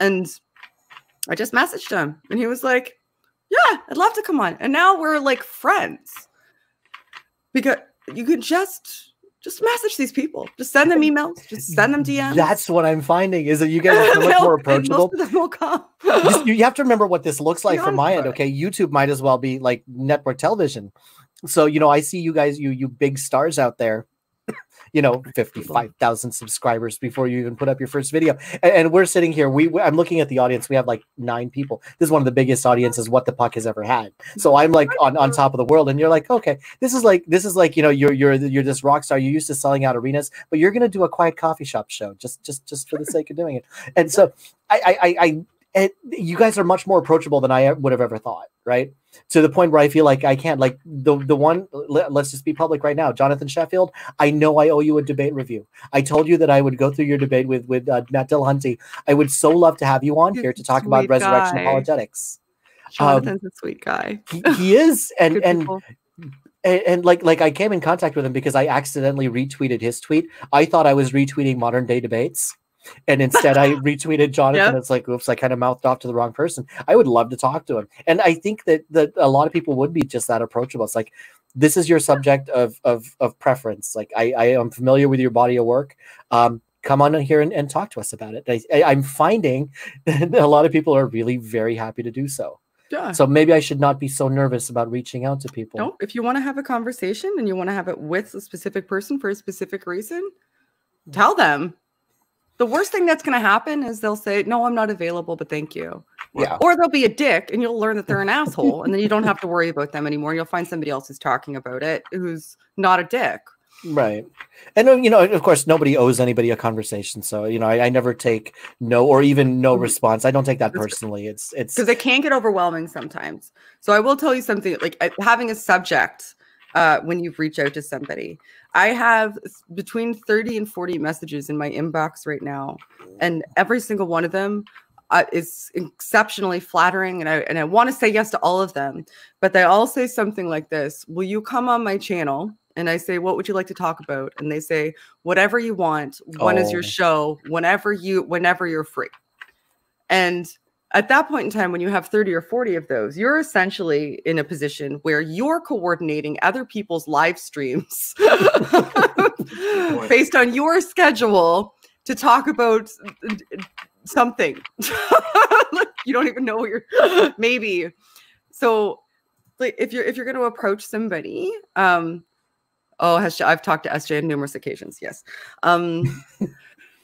Speaker 3: And I just messaged him, and he was like, yeah, I'd love to come on. And now we're like friends. Because you could just message these people. Just send them emails. Just send them DMs.
Speaker 1: That's what I'm finding is that you guys are so much more approachable.
Speaker 3: Most of them will come.
Speaker 1: You have to remember what this looks like from my end. Okay, YouTube might as well be like network television. So, I see you guys, you big stars out there, 55,000 subscribers before you even put up your first video. And we're sitting here. I'm looking at the audience. We have like 9 people. This is one of the biggest audiences What the Puck has ever had. So I'm like on top of the world. And you're like, okay, this is like, you're this rock star. You're used to selling out arenas, but you're going to do a quiet coffee shop show just for the sake of doing it. And so you guys are much more approachable than I would have ever thought, right? To the point where I feel like I can't, like the one, let's just be public right now, Jonathan Sheffield, I know I owe you a debate review. I told you that I would go through your debate with Matt Dillahunty. I would so love to have you on here to talk about resurrection apologetics.
Speaker 3: Jonathan's a sweet guy.
Speaker 1: He is, and like I came in contact with him because I accidentally retweeted his tweet. I thought I was retweeting modern day debates. And instead I retweeted Jonathan. Yep. It's like, oops, I kind of mouthed off to the wrong person. I would love to talk to him. And I think that a lot of people would be just that approachable. It's like, this is your subject of preference. Like I am familiar with your body of work. Come on here and talk to us about it. I'm finding that a lot of people are really very happy to do so. Yeah. So maybe I should not be so nervous about reaching out to people.
Speaker 3: No, if you want to have a conversation and you want to have it with a specific person for a specific reason, tell them. The worst thing that's going to happen is they'll say, no, I'm not available, but thank you.
Speaker 1: Yeah.
Speaker 3: Or they'll be a dick and you'll learn that they're an asshole. And then you don't have to worry about them anymore. You'll find somebody else who's talking about it who's not a dick.
Speaker 1: Right. And, of course, nobody owes anybody a conversation. So, I never take no or even no response. I don't take that personally. It's
Speaker 3: because it can get overwhelming sometimes. So I will tell you something, like having a subject when you reach out to somebody. I have between 30 and 40 messages in my inbox right now, and every single one of them is exceptionally flattering, and I want to say yes to all of them, but they all say something like this: will you come on my channel? And I say, what would you like to talk about? And they say, whatever you want. When is your show? Whenever you're free. And at that point in time, when you have 30 or 40 of those, you're essentially in a position where you're coordinating other people's live streams based on your schedule to talk about something. You don't even know what you're maybe. So like, if you're going to approach somebody, I've talked to SJ on numerous occasions. Yes.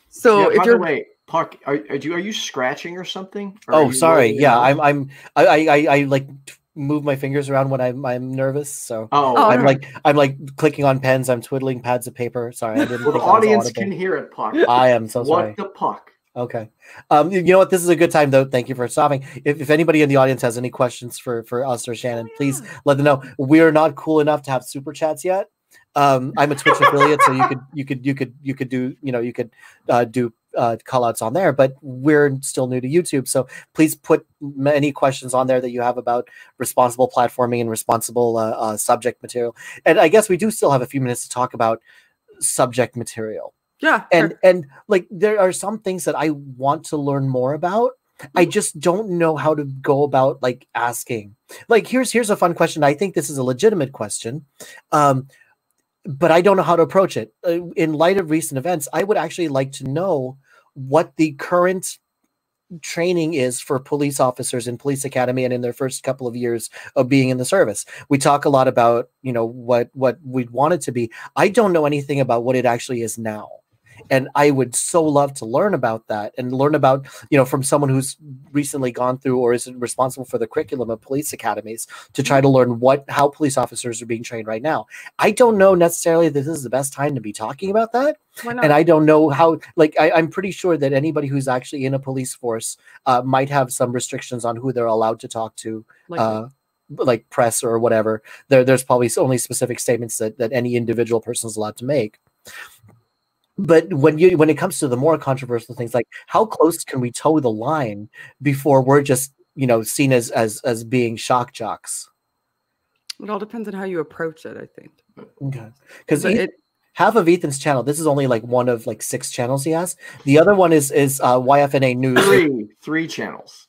Speaker 3: So
Speaker 2: yeah, if you're, by the way, Puck, are you scratching or something? Or
Speaker 1: sorry. Yeah, I like move my fingers around when I'm nervous. So I'm like clicking on pens. I'm twiddling pads of paper. Sorry, I didn't.
Speaker 2: Well, the audience can hear it, Puck.
Speaker 1: I am so sorry.
Speaker 2: What the Puck?
Speaker 1: Okay. You know what? This is a good time though. Thank you for stopping. If anybody in the audience has any questions for us or Shannon, please let them know. We are not cool enough to have super chats yet. I'm a Twitch affiliate, so you could do do call outs on there, but we're still new to YouTube. So please put any questions on there that you have about responsible platforming and responsible subject material. And I guess we do still have a few minutes to talk about subject material.
Speaker 3: Yeah.
Speaker 1: And like, there are some things that I want to learn more about. I just don't know how to go about like asking. Like, here's a fun question. I think this is a legitimate question. but I don't know how to approach it. In light of recent events, I would actually like to know what the current training is for police officers in police academy and in their first couple of years of being in the service. We talk a lot about, what we'd want it to be. I don't know anything about what it actually is now. And I would so love to learn about that and learn about, from someone who's recently gone through or is responsible for the curriculum of police academies to try to learn how police officers are being trained right now. I don't know necessarily that this is the best time to be talking about that. And I don't know how, I'm pretty sure that anybody who's actually in a police force might have some restrictions on who they're allowed to talk to, like press or whatever. There's probably only specific statements that any individual person is allowed to make. But when it comes to the more controversial things, like how close can we toe the line before we're just seen as being shock jocks?
Speaker 3: It all depends on how you approach it, I think.
Speaker 1: Okay, because half of Ethan's channel, this is only like one of like 6 channels he has. The other one is YFNA News.
Speaker 2: Three channels.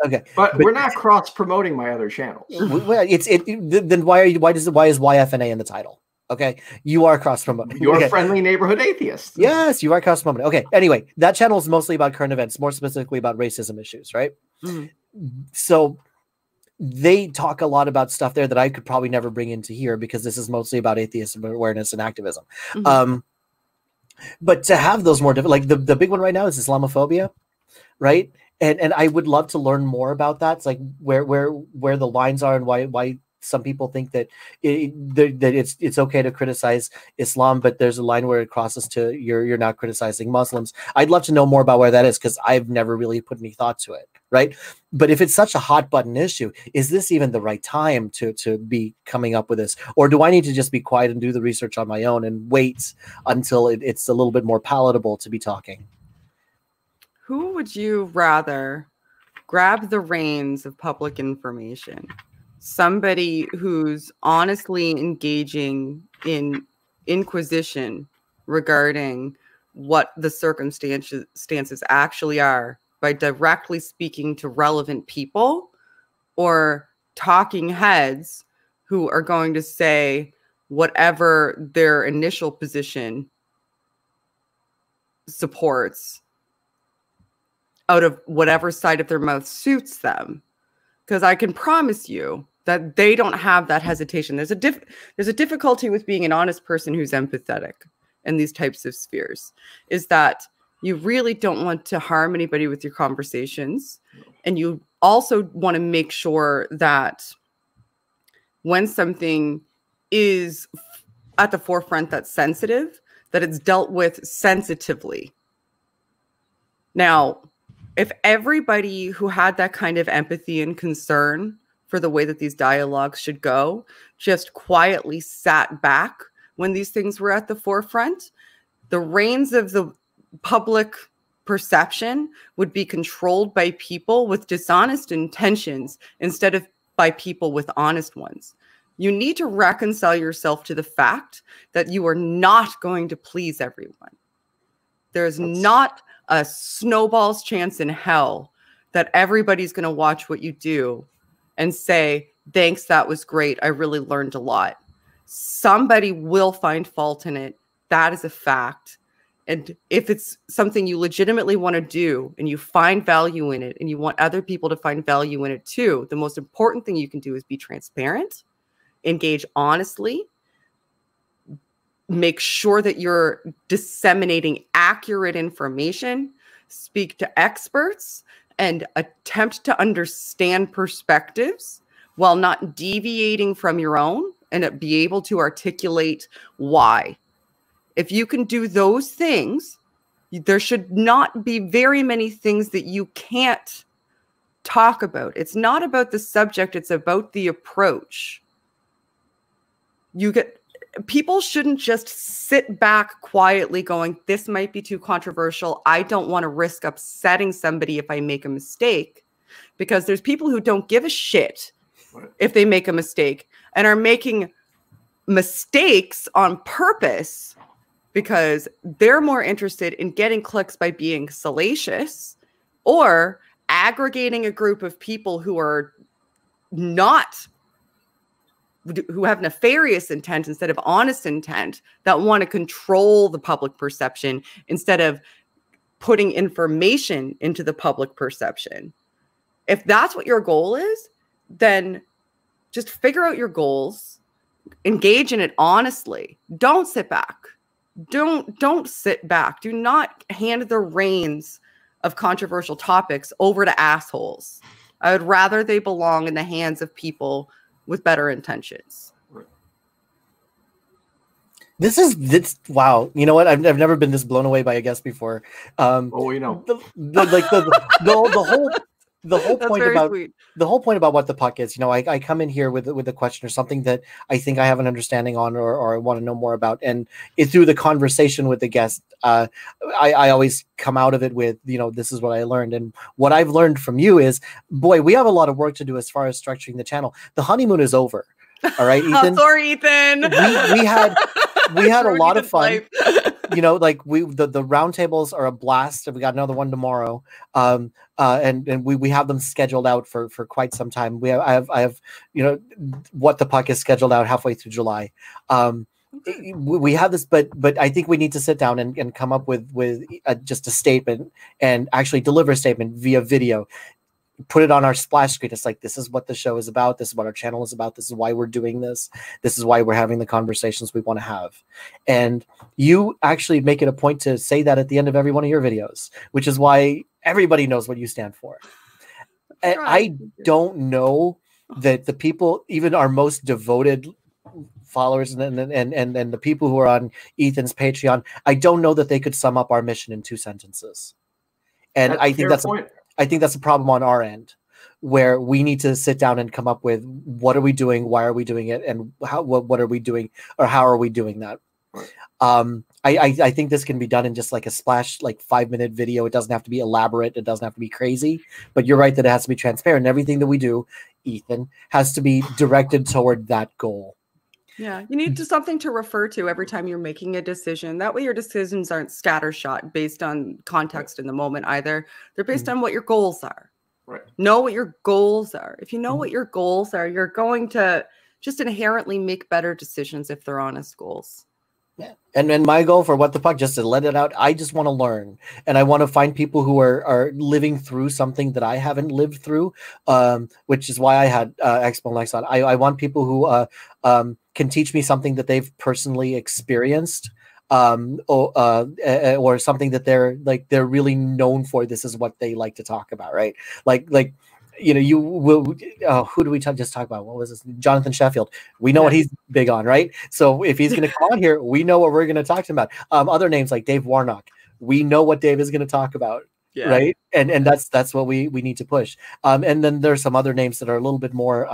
Speaker 1: Okay,
Speaker 2: but we're not cross promoting my other channels.
Speaker 1: Then why is YFNA in the title? Okay, you are cross promoting.
Speaker 2: You're a friendly neighborhood atheist.
Speaker 1: Yes, you are cross promoting. Okay, anyway, that channel is mostly about current events, more specifically about racism issues, right? Mm-hmm. So they talk a lot about stuff there that I could probably never bring into here because this is mostly about atheism awareness and activism. Mm-hmm. But to have those more different, like the big one right now is Islamophobia, right? And I would love to learn more about that. It's like where the lines are and why some people think that it's okay to criticize Islam, but there's a line where it crosses to you're not criticizing Muslims. I'd love to know more about where that is because I've never really put any thought to it, right? But if it's such a hot button issue, is this even the right time to be coming up with this? Or do I need to just be quiet and do the research on my own and wait until it's a little bit more palatable to be talking?
Speaker 3: Who would you rather grab the reins of public information? Somebody who's honestly engaging in inquisition regarding what the circumstances actually are by directly speaking to relevant people, or talking heads who are going to say whatever their initial position supports out of whatever side of their mouth suits them. Because I can promise you that they don't have that hesitation. There's a difficulty with being an honest person who's empathetic in these types of spheres, is that you really don't want to harm anybody with your conversations. And you also want to make sure that when something is at the forefront that's sensitive, that it's dealt with sensitively. Now, if everybody who had that kind of empathy and concern for the way that these dialogues should go just quietly sat back when these things were at the forefront, the reins of the public perception would be controlled by people with dishonest intentions instead of by people with honest ones. You need to reconcile yourself to the fact that you are not going to please everyone. There's not a snowball's chance in hell that everybody's going to watch what you do and say, thanks, that was great. I really learned a lot. Somebody will find fault in it. That is a fact. And if it's something you legitimately want to do and you find value in it and you want other people to find value in it too, the most important thing you can do is be transparent, engage honestly, make sure that you're disseminating accurate information, speak to experts, and attempt to understand perspectives while not deviating from your own, and be able to articulate why. If you can do those things, there should not be very many things that you can't talk about. It's not about the subject, it's about the approach. People shouldn't just sit back quietly going, this might be too controversial. I don't want to risk upsetting somebody if I make a mistake, because there's people who don't give a shit if they make a mistake and are making mistakes on purpose because they're more interested in getting clicks by being salacious or aggregating a group of people who are not who have nefarious intent instead of honest intent, that want to control the public perception instead of putting information into the public perception. If that's what your goal is, then just figure out your goals, engage in it honestly. Don't sit back. Don't sit back. Do not hand the reins of controversial topics over to assholes. I would rather they belong in the hands of people with better intentions.
Speaker 1: This wow. You know what? I've never been this blown away by a guest before. The whole point about what the puck is, you know, I come in here with a question or something that I think I have an understanding on or I want to know more about, and through the conversation with the guest, I always come out of it with, you know, this is what I learned, and what I've learned from you is, boy, we have a lot of work to do as far as structuring the channel. The honeymoon is over. All right, Ethan.
Speaker 3: Oh, sorry, Ethan.
Speaker 1: We had a lot of fun. You know, like the roundtables are a blast. We got another one tomorrow. And we have them scheduled out for quite some time. I have you know, what the puck is scheduled out halfway through July. We have this, but I think we need to sit down and come up with just a statement and actually deliver a statement via video. Put it on our splash screen. It's like, this is what the show is about. This is what our channel is about. This is why we're doing this. This is why we're having the conversations we want to have. And you actually make it a point to say that at the end of every one of your videos, which is why everybody knows what you stand for. And I don't know that the people, even our most devoted followers and the people who are on Ethan's Patreon, I don't know that they could sum up our mission in 2 sentences. And I think that's a problem on our end, where we need to sit down and come up with, what are we doing, why are we doing it, and what are we doing, or how are we doing that? Right. I think this can be done in just like a splash, like 5-minute video. It doesn't have to be elaborate. It doesn't have to be crazy. But you're right that it has to be transparent. Everything that we do, Ethan, has to be directed toward that goal.
Speaker 3: Yeah, you need something to refer to every time you're making a decision. That way your decisions aren't scattershot based on context in the moment either. They're based on what your goals are. Right. Know what your goals are. If you know what your goals are, you're going to just inherently make better decisions if they're honest goals.
Speaker 1: Yeah. And then my goal for What the Puck, just to let it out, I just want to learn, and I want to find people who are living through something that I haven't lived through, which is why I had Expo Next on. I want people who can teach me something that they've personally experienced, or something that they're really known for. This is what they like to talk about, right? Like you know, you will. Who do we just talk about? What was this? Jonathan Sheffield. We know what he's big on, right? So if he's going to come on here, we know what we're going to talk to him about. Other names like Dave Warnock. We know what Dave is going to talk about, right? And that's what we need to push. And then there's some other names that are a little bit more.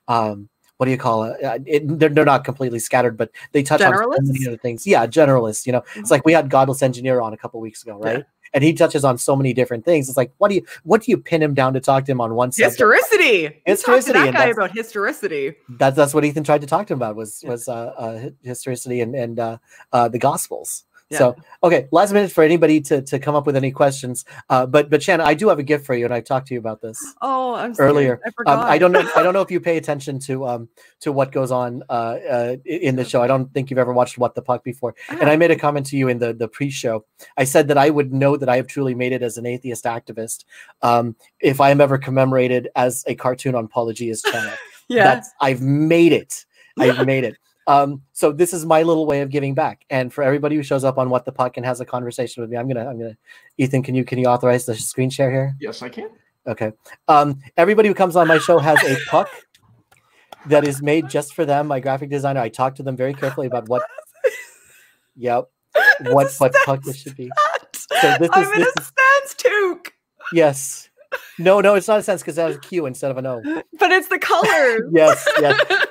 Speaker 1: What do you call it? They're not completely scattered, but they touch on so many other things. Yeah, generalists. You know, it's like we had Godless Engineer on a couple weeks ago, right? Yeah. And he touches on so many different things. It's like, what do you pin him down to talk to him on one subject?
Speaker 3: Historicity. Talk to that guy about historicity.
Speaker 1: That's what Ethan tried to talk to him about was historicity and the Gospels. Yeah. So, okay, last minute for anybody to come up with any questions. But Shannon, I do have a gift for you, and I talked to you about this.
Speaker 3: Oh, I'm sorry.
Speaker 1: Earlier.
Speaker 3: I forgot.
Speaker 1: I don't know if you pay attention to what goes on in the show. I don't think you've ever watched What the Puck before. And I made a comment to you in the pre-show. I said that I would know that I have truly made it as an atheist activist if I am ever commemorated as a cartoon on Paula Gia's channel. I've made it. I've made it. So this is my little way of giving back. And for everybody who shows up on What the Puck and has a conversation with me, I'm gonna Ethan, can you authorize the screen share here?
Speaker 2: Yes, I can.
Speaker 1: Okay. Everybody who comes on my show has a puck that is made just for them. My graphic designer, I talked to them very carefully about what what puck this should be. So
Speaker 3: I'm in a stance toque.
Speaker 1: Yes. No, it's not a sense because that was a Q instead of an O.
Speaker 3: But it's the color.
Speaker 1: Yes.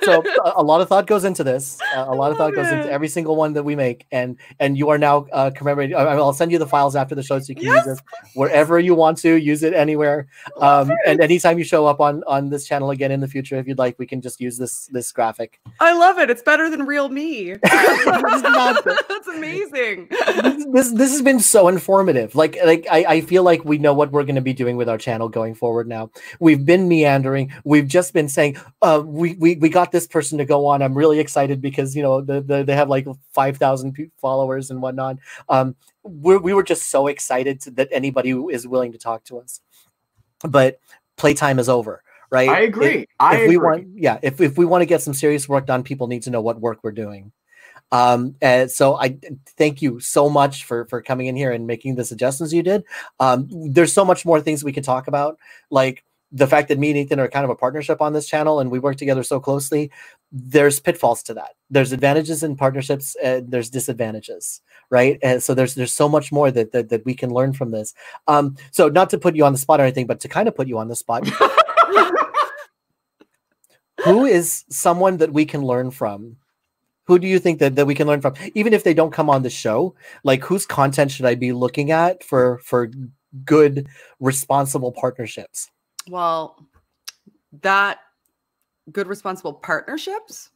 Speaker 1: So a lot of thought goes into this. A lot of thought goes into every single one that we make, and you are now commemorating. I'll send you the files after the show so you can use it wherever you want to. Use it anywhere. And anytime you show up on this channel again in the future, if you'd like, we can just use this graphic.
Speaker 3: I love it. It's better than real me. That's amazing.
Speaker 1: This has been so informative. Like I feel like we know what we're going to be doing with our channel going forward now. We've been meandering. We've just been saying we got this person to go on. I'm really excited because, you know, they have like 5,000 followers and whatnot. We were just so excited that anybody is willing to talk to us. But playtime is over, right?
Speaker 2: I agree.
Speaker 1: If we want to get some serious work done, people need to know what work we're doing. And so I thank you so much for coming in here and making the suggestions you did. There's so much more things we can talk about, like the fact that me and Ethan are kind of a partnership on this channel and we work together so closely. There's pitfalls to that. There's advantages in partnerships and there's disadvantages, right? And so there's so much more that we can learn from this. So not to put you on the spot or anything, but to kind of put you on the spot. Who is someone that we can learn from? Who do you think that we can learn from? Even if they don't come on the show, like whose content should I be looking at for good, responsible partnerships?
Speaker 3: Well, that good, responsible partnerships.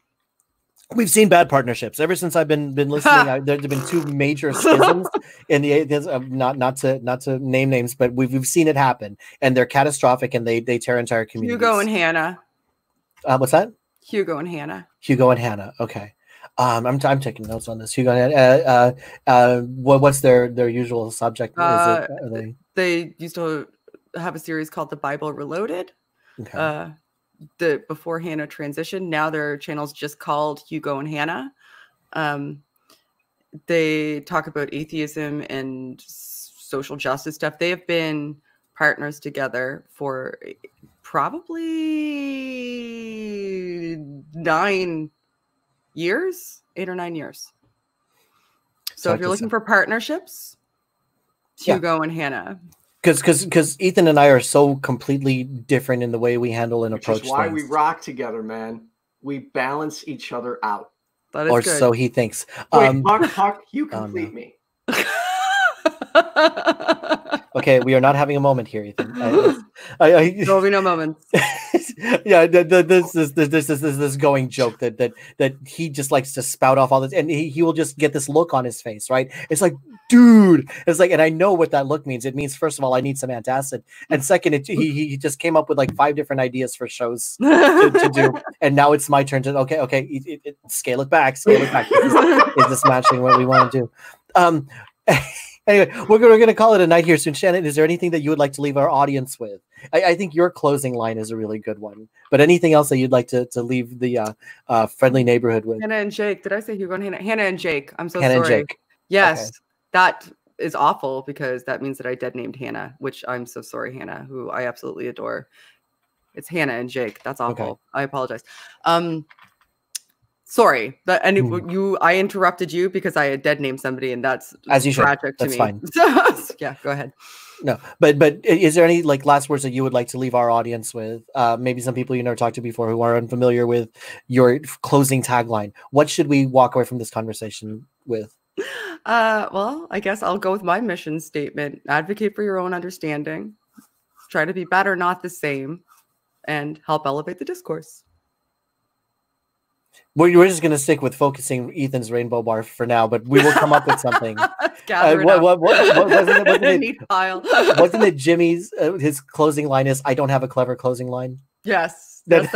Speaker 1: We've seen bad partnerships ever since I've been listening. There've been two major schisms in the not to name names, but we've seen it happen, and they're catastrophic, and they tear entire communities.
Speaker 3: Hugo and Hannah.
Speaker 1: What's that?
Speaker 3: Hugo and Hannah.
Speaker 1: Hugo and Hannah. Okay. I'm taking notes on this. Hugo and Hannah. What's their usual subject?
Speaker 3: They used to have a series called The Bible Reloaded.
Speaker 1: Okay.
Speaker 3: Before Hannah transitioned, now their channel's just called Hugo and Hannah. They talk about atheism and social justice stuff. They have been partners together for probably 8 or 9 years. So if you're looking for partnerships, Hugo and Hannah.
Speaker 1: Because Ethan and I are so completely different in the way we handle and approach things.
Speaker 2: Which is why we rock together, man. We balance each other out.
Speaker 3: That is
Speaker 1: or
Speaker 3: good.
Speaker 1: so he thinks.
Speaker 2: Wait, Hawk, you complete me.
Speaker 1: Okay, we are not having a moment here, Ethan.
Speaker 3: There will be no moments.
Speaker 1: Yeah, this is this going joke that he just likes to spout off all this, and he will just get this look on his face, right? It's like, dude, it's like, and I know what that look means. It means, first of all, I need some antacid, and second, he just came up with like 5 different ideas for shows to do, and now it's my turn to okay, scale it back. Is this matching what we want to do? Anyway, we're going to call it a night here soon. Shannon, is there anything that you would like to leave our audience with? I think your closing line is a really good one. But anything else that you'd like to leave the friendly neighborhood with?
Speaker 3: Hannah and Jake. Did I say Hugo and Hannah? Hannah and Jake. I'm so
Speaker 1: Hannah
Speaker 3: sorry.
Speaker 1: And Jake.
Speaker 3: Yes,
Speaker 1: okay.
Speaker 3: That is awful because that means that I dead named Hannah, which I'm so sorry, Hannah, who I absolutely adore. It's Hannah and Jake. That's awful. Okay. I apologize. Sorry, but I interrupted you because I had dead named somebody, and that's
Speaker 1: as you
Speaker 3: tragic
Speaker 1: should. That's
Speaker 3: to me.
Speaker 1: Fine.
Speaker 3: Yeah, go ahead.
Speaker 1: No, but is there any like last words that you would like to leave our audience with? Maybe some people you never talked to before who are unfamiliar with your closing tagline. What should we walk away from this conversation with?
Speaker 3: Well, I guess I'll go with my mission statement: advocate for your own understanding, try to be better, not the same, and help elevate the discourse.
Speaker 1: We're just going to stick with focusing Ethan's rainbow bar for now, but we will come up with something.
Speaker 3: Wasn't
Speaker 1: it Jimmy's, his closing line is, I don't have a clever closing line?
Speaker 3: Yes. Yep.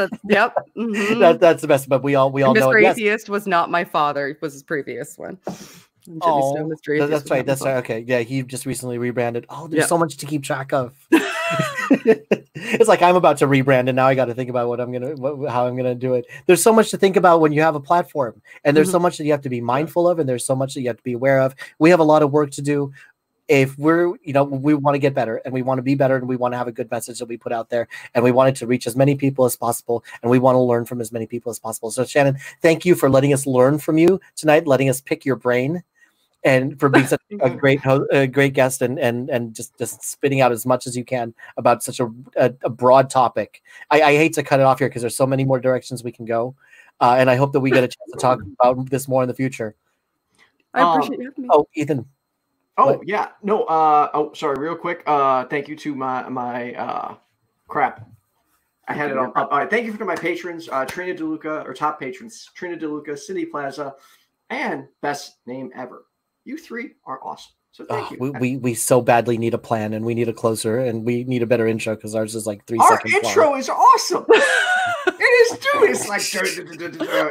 Speaker 3: Mm-hmm.
Speaker 1: That's the best, but we all know
Speaker 3: Mr.
Speaker 1: it.
Speaker 3: Atheist was not my father. It was his previous one.
Speaker 1: Oh, that's right. That's right. Okay. Yeah. He just recently rebranded. Oh, there's so much to keep track of. It's like I'm about to rebrand, and now I got to think about how I'm gonna do it. There's so much to think about when you have a platform, and there's so much that you have to be mindful of, and there's so much that you have to be aware of. We have a lot of work to do. If we want to get better, and we want to be better, and we want to have a good message that we put out there, and we want it to reach as many people as possible, and we want to learn from as many people as possible. So, Shannon, thank you for letting us learn from you tonight, letting us pick your brain, and for being such a great guest, and just spitting out as much as you can about such a broad topic. I hate to cut it off here because there's so many more directions we can go, and I hope that we get a chance to talk about this more in the future.
Speaker 3: I appreciate you having me.
Speaker 1: Oh, Ethan.
Speaker 2: Oh,
Speaker 1: what?
Speaker 2: Yeah. No. Sorry. Real quick. Thank you to my crap. I had it on. All right. Thank you to my patrons, Trina Deluca, or top patrons, Trina Deluca, City Plaza, and Bestname Ever. You 3 are awesome. So thank you.
Speaker 1: We so badly need a plan, and we need a closer, and we need a better intro because ours is like 3
Speaker 2: Our
Speaker 1: seconds.
Speaker 2: Our intro is awesome. is too. It's like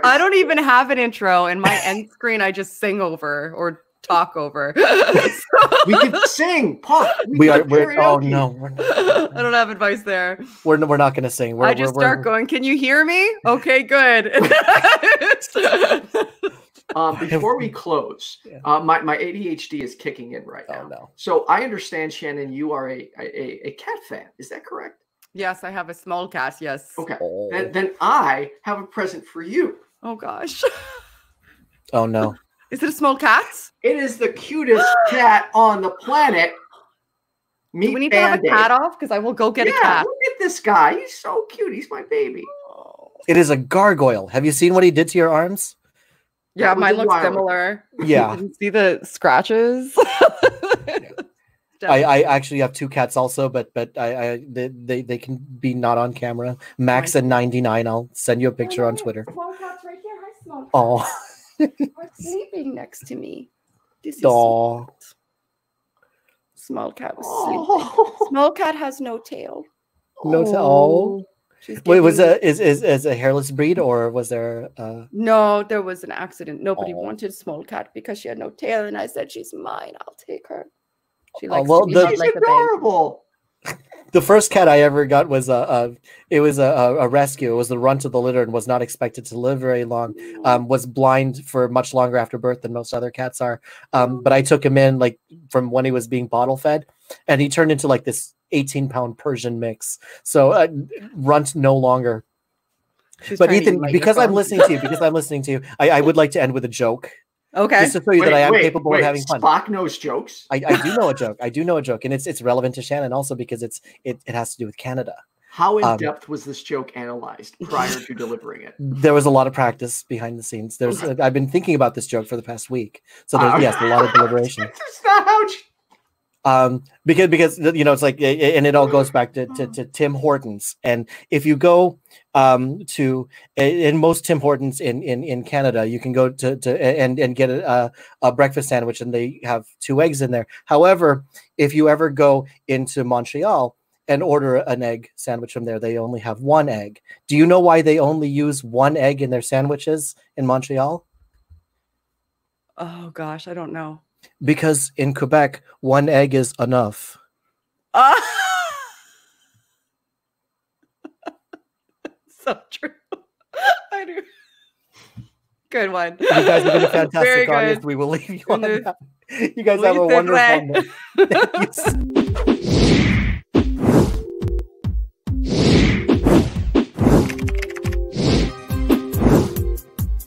Speaker 3: I don't even have an intro. In my end screen, I just sing over or talk over.
Speaker 2: We could sing. Pop.
Speaker 1: We're oh no, we're not.
Speaker 3: I don't have advice there.
Speaker 1: We're not going to sing.
Speaker 3: I just start going, can you hear me? Okay, good.
Speaker 2: Before we close, my ADHD is kicking in right now.
Speaker 1: Oh, no.
Speaker 2: So I understand, Shannon, you are a cat fan. Is that correct?
Speaker 3: Yes, I have a small cat. Yes.
Speaker 2: Okay. Then I have a present for you.
Speaker 3: Oh gosh.
Speaker 1: Oh no.
Speaker 3: Is it a small cat?
Speaker 2: It is the cutest cat on the planet.
Speaker 3: Do we need to have a cat off? Because I will go get a cat.
Speaker 2: Look at this guy. He's so cute. He's my baby.
Speaker 1: It is a gargoyle. Have you seen what he did to your arms?
Speaker 3: Yeah, mine looks similar.
Speaker 1: Yeah.
Speaker 3: You see the scratches?
Speaker 1: I actually have 2 cats also, but they can be not on camera. Max and 99. I'll send you a picture on Twitter.
Speaker 4: Small cat's right here. Hi, small cat.
Speaker 1: Oh.
Speaker 4: You're sleeping next to me.
Speaker 3: This is
Speaker 1: Oh.
Speaker 4: Small cat was sleeping. Small cat has no tail.
Speaker 1: No tail. Wait, was is a hairless breed or was there?
Speaker 4: No, there was an accident. Nobody wanted small cat because she had no tail, and I said, "She's mine. I'll take her." She likes to be held like
Speaker 2: adorable.
Speaker 1: The first cat I ever got was a rescue. It was the runt of the litter and was not expected to live very long. Was blind for much longer after birth than most other cats are. But I took him in like from when he was being bottle fed, and he turned into like this 18-pound Persian mix. So runt no longer. But Ethan, because I'm listening to you, I would like to end with a joke.
Speaker 3: Okay.
Speaker 1: Just to show you that I am capable of having fun.
Speaker 2: Spock knows jokes.
Speaker 1: I do know a joke. I do know a joke, and it's relevant to Shannon also because it has to do with Canada.
Speaker 2: How in depth was this joke analyzed prior to delivering it?
Speaker 1: There was a lot of practice behind the scenes. I've been thinking about this joke for the past week, so there's yes, a lot of deliberation. Because you know it's like, and it all goes back to Tim Hortons, and if you go to in most Tim Hortons in Canada, you can go to and get a breakfast sandwich, and they have 2 eggs in there. However, if you ever go into Montreal and order an egg sandwich from there, they only have 1 egg. Do you know why they only use 1 egg in their sandwiches in Montreal?
Speaker 3: Oh gosh, I don't know.
Speaker 1: Because in Quebec, 1 egg is enough.
Speaker 3: So true. I do. Good one.
Speaker 1: You guys have been a fantastic audience. We will leave you on that. You guys have a wonderful day.